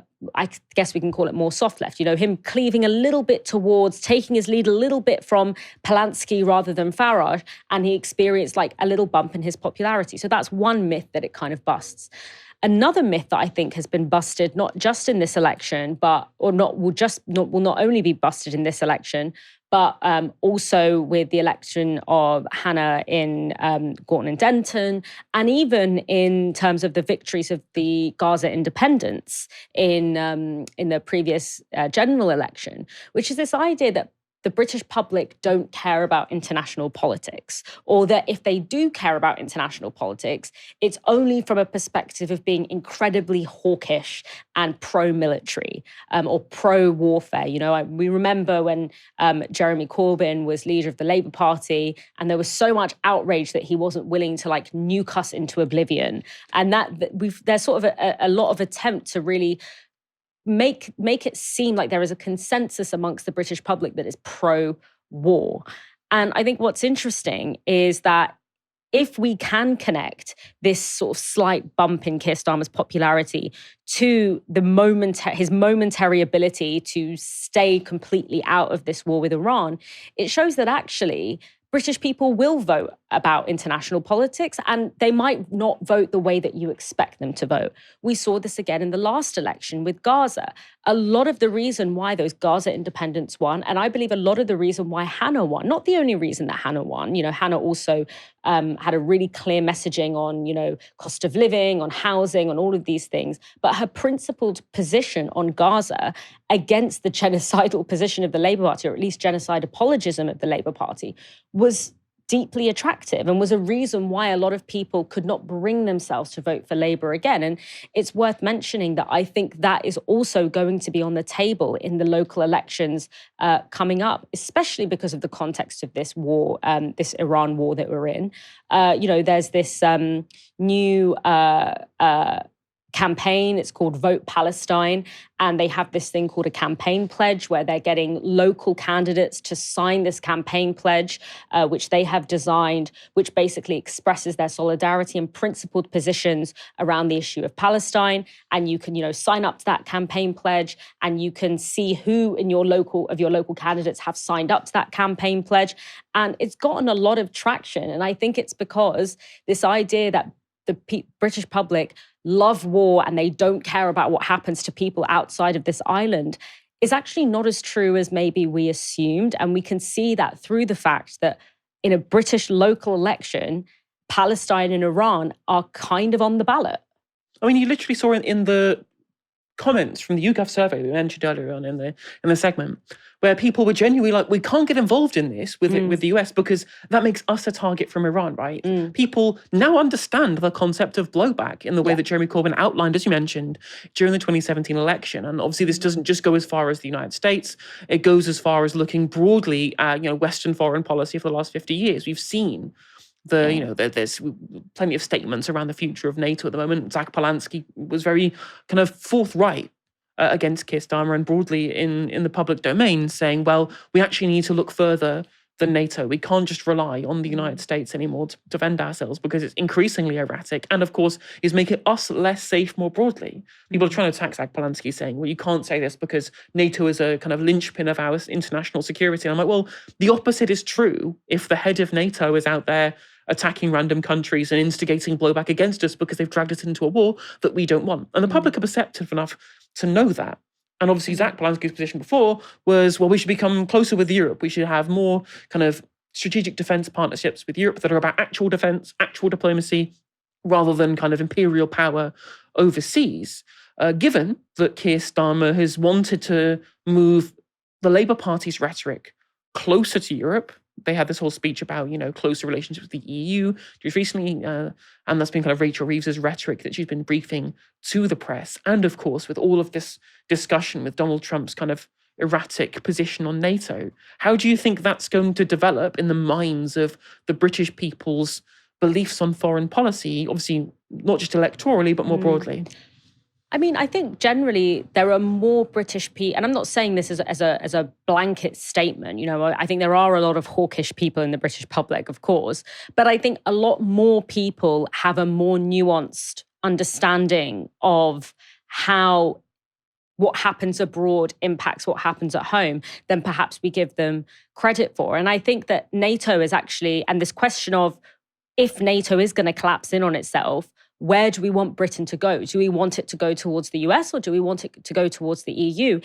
guess we can call it more soft-left. You know, him cleaving a little bit towards, taking his lead a little bit from Polanski rather than Farage, and he experienced like a little bump in his popularity. So that's one myth that it kind of busts. Another myth that I think has been busted, not just in this election, will not only be busted in this election, but also with the election of Hannah in Gorton and Denton, and even in terms of the victories of the Gaza independents in the previous general election, which is this idea that the British public don't care about international politics, or that if they do care about international politics, it's only from a perspective of being incredibly hawkish and pro-military or pro-warfare. We remember when Jeremy Corbyn was leader of the Labour Party, and there was so much outrage that he wasn't willing to nuke us into oblivion. And there's sort of a lot of attempt to really make it seem like there is a consensus amongst the British public that is pro-war. And I think what's interesting is that if we can connect this sort of slight bump in Keir Starmer's popularity to his momentary ability to stay completely out of this war with Iran, it shows that actually British people will vote about international politics, and they might not vote the way that you expect them to vote. We saw this again in the last election with Gaza. A lot of the reason why those Gaza independents won, and I believe a lot of the reason why Hannah won, not the only reason that Hannah won. Hannah also had a really clear messaging on, cost of living, on housing, on all of these things. But her principled position on Gaza against the genocidal position of the Labour Party, or at least genocide apologism of the Labour Party, was deeply attractive and was a reason why a lot of people could not bring themselves to vote for Labour again. And it's worth mentioning that I think that is also going to be on the table in the local elections coming up, especially because of the context of this war, this Iran war that we're in. There's this new campaign. It's called Vote Palestine. And they have this thing called a campaign pledge where they're getting local candidates to sign this campaign pledge, which they have designed, which basically expresses their solidarity and principled positions around the issue of Palestine. And you can, sign up to that campaign pledge, and you can see who in your local candidates have signed up to that campaign pledge. And it's gotten a lot of traction. And I think it's because this idea that the British public love war and they don't care about what happens to people outside of this island is actually not as true as maybe we assumed. And we can see that through the fact that in a British local election, Palestine and Iran are kind of on the ballot. I mean, you literally saw in the comments from the YouGov survey we mentioned earlier on in the segment, where people were genuinely like, we can't get involved in this with the US because that makes us a target from Iran, right? People now understand the concept of blowback in the way that Jeremy Corbyn outlined, as you mentioned, during the 2017 election. And obviously this doesn't just go as far as the United States. It goes as far as looking broadly at, Western foreign policy for the last 50 years. We've seen there's plenty of statements around the future of NATO at the moment. Zach Polanski was very kind of forthright against Keir Starmer and broadly in the public domain, saying, well, we actually need to look further than NATO. We can't just rely on the United States anymore to defend ourselves because it's increasingly erratic and, of course, is making us less safe more broadly. People are trying to attack Zach Polanski, saying, well, you can't say this because NATO is a kind of linchpin of our international security. And I'm like, well, the opposite is true if the head of NATO is out there attacking random countries and instigating blowback against us because they've dragged us into a war that we don't want. And the public are perceptive enough to know that. And obviously Zach Polanski's position before was, well, we should become closer with Europe. We should have more kind of strategic defence partnerships with Europe that are about actual defence, actual diplomacy, rather than kind of imperial power overseas. Given that Keir Starmer has wanted to move the Labour Party's rhetoric closer to Europe. They had this whole speech about, closer relationships with the EU just recently, and that's been kind of Rachel Reeves's rhetoric that she's been briefing to the press. And of course, with all of this discussion with Donald Trump's kind of erratic position on NATO, how do you think that's going to develop in the minds of the British people's beliefs on foreign policy, obviously not just electorally, but more broadly? I mean, I think generally there are more British people, and I'm not saying this as a blanket statement. I think there are a lot of hawkish people in the British public, of course, but I think a lot more people have a more nuanced understanding of how what happens abroad impacts what happens at home than perhaps we give them credit for. And I think that NATO is actually, and this question of if NATO is going to collapse in on itself, where do we want Britain to go? Do we want it to go towards the US or do we want it to go towards the EU?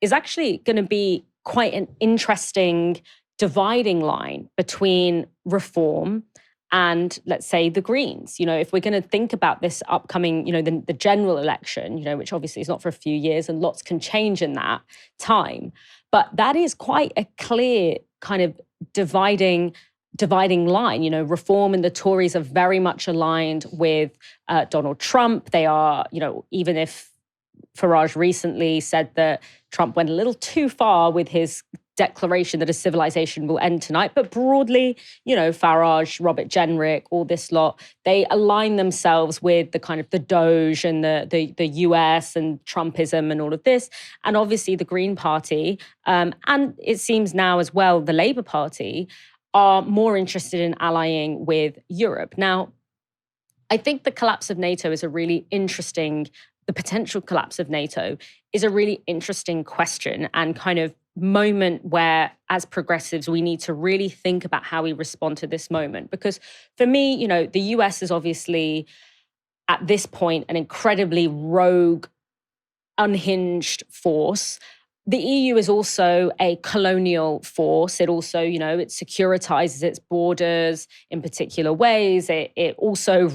Is actually going to be quite an interesting dividing line between reform and, let's say, the Greens. If we're going to think about this upcoming, the general election, which obviously is not for a few years and lots can change in that time. But that is quite a clear kind of dividing line. Reform and the Tories are very much aligned with Donald Trump. They are, even if Farage recently said that Trump went a little too far with his declaration that a civilization will end tonight. But broadly, Farage, Robert Jenrick, all this lot, they align themselves with the kind of the Doge and the US and Trumpism and all of this. And obviously the Green Party, and it seems now as well, the Labour Party, are more interested in allying with Europe. Now, I think the collapse of NATO is the potential collapse of NATO is a really interesting question and kind of moment where, as progressives, we need to really think about how we respond to this moment. Because for me, the US is obviously, at this point, an incredibly rogue, unhinged force. The EU is also a colonial force. It also, it securitizes its borders in particular ways. It also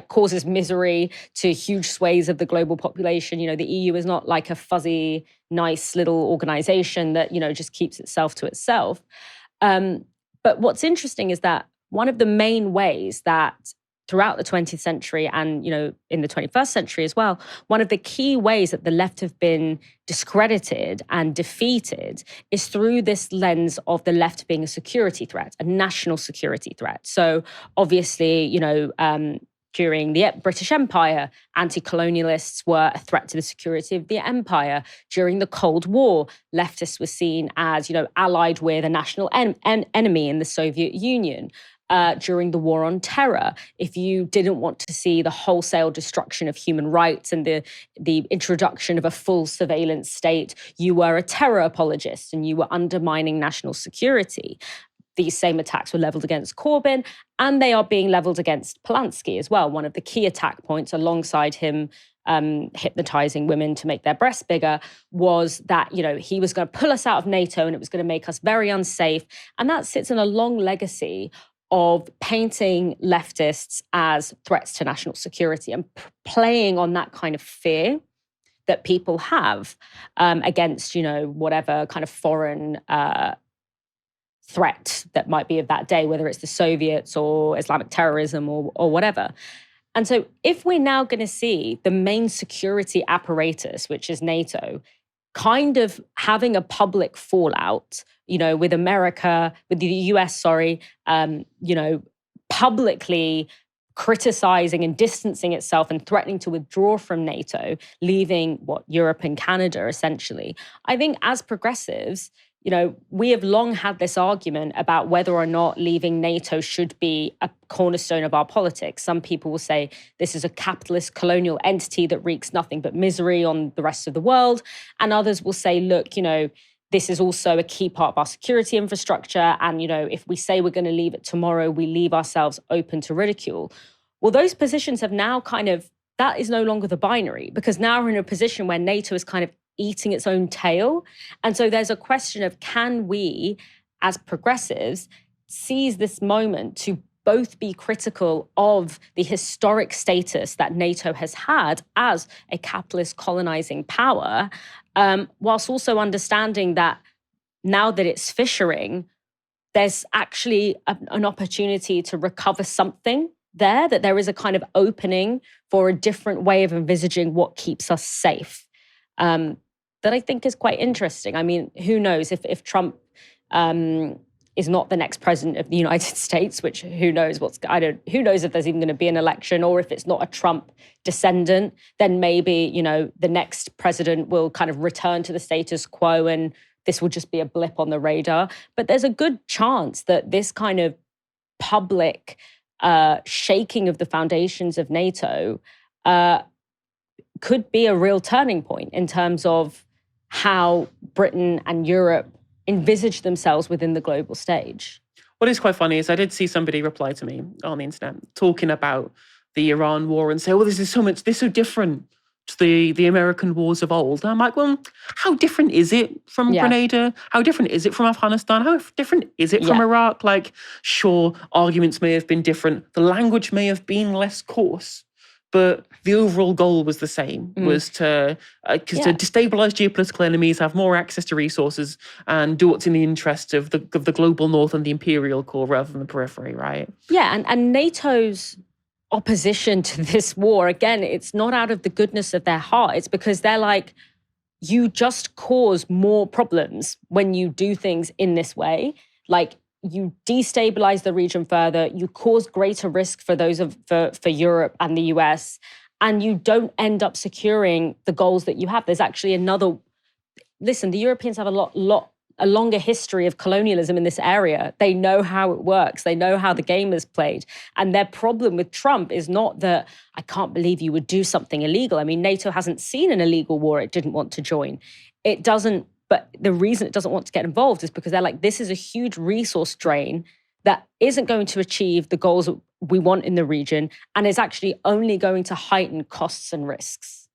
causes misery to huge swathes of the global population. The EU is not like a fuzzy, nice little organization that, just keeps itself to itself. But what's interesting is that one of the main ways that throughout the 20th century and, in the 21st century as well, one of the key ways that the left have been discredited and defeated is through this lens of the left being a security threat, a national security threat. So obviously, during the British Empire, anti-colonialists were a threat to the security of the empire. During the Cold War, leftists were seen as, allied with a national enemy in the Soviet Union. During the war on terror, if you didn't want to see the wholesale destruction of human rights and the introduction of a full surveillance state, you were a terror apologist and you were undermining national security. These same attacks were leveled against Corbyn, and they are being leveled against Polanski as well. One of the key attack points alongside him hypnotizing women to make their breasts bigger was that, he was going to pull us out of NATO and it was going to make us very unsafe. And that sits in a long legacy of painting leftists as threats to national security and playing on that kind of fear that people have against, whatever kind of foreign threat that might be of that day, whether it's the Soviets or Islamic terrorism or whatever. And so if we're now going to see the main security apparatus, which is NATO, kind of having a public fallout, with America, with the US, publicly criticizing and distancing itself and threatening to withdraw from NATO, leaving Europe and Canada essentially. I think as progressives, we have long had this argument about whether or not leaving NATO should be a cornerstone of our politics. Some people will say this is a capitalist colonial entity that wreaks nothing but misery on the rest of the world. And others will say, look, this is also a key part of our security infrastructure. And, if we say we're going to leave it tomorrow, we leave ourselves open to ridicule. Well, those positions have now that is no longer the binary, because now we're in a position where NATO is kind of eating its own tail. And so there's a question of, can we, as progressives, seize this moment to both be critical of the historic status that NATO has had as a capitalist colonizing power, whilst also understanding that now that it's fissuring, there's actually an opportunity to recover something there, that there is a kind of opening for a different way of envisaging what keeps us safe. That I think is quite interesting. I mean, who knows if Trump is not the next president of the United States, which who knows who knows if there's even going to be an election, or if it's not a Trump descendant, then maybe, the next president will kind of return to the status quo and this will just be a blip on the radar. But there's a good chance that this kind of public shaking of the foundations of NATO could be a real turning point in terms of how Britain and Europe envisage themselves within the global stage. What is quite funny is I did see somebody reply to me on the internet talking about the Iran war and say, this is so different to the American wars of old. And I'm like, well, how different is it from Grenada? How different is it from Afghanistan? How different is it from Iraq? Sure, arguments may have been different. The language may have been less coarse. but the overall goal was the same, was to destabilize geopolitical enemies, have more access to resources, and do what's in the interest of the global north and the imperial core rather than the periphery, right? Yeah, and NATO's opposition to this war, again, it's not out of the goodness of their heart. It's because they're like, you just cause more problems when you do things in this way. Like, you destabilize the region further, you cause greater risk for for Europe and the US, and you don't end up securing the goals that you have. There's actually listen, the Europeans have a longer history of colonialism in this area. They know how it works. They know how the game is played. And their problem with Trump is not that, I can't believe you would do something illegal. I mean, NATO hasn't seen an illegal war it didn't want to join. It doesn't. But the reason it doesn't want to get involved is because they're like, this is a huge resource drain that isn't going to achieve the goals that we want in the region and is actually only going to heighten costs and risks.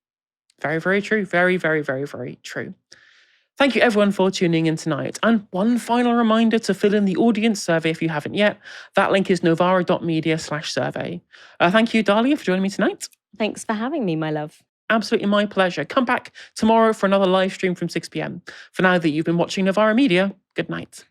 Very, very true. Very, very, very, very true. Thank you everyone for tuning in tonight. And one final reminder to fill in the audience survey if you haven't yet. That link is novara.media/survey. Thank you, Dalia, for joining me tonight. Thanks for having me, my love. Absolutely my pleasure. Come back tomorrow for another live stream from 6 p.m. For now that you've been watching Novara Media, good night.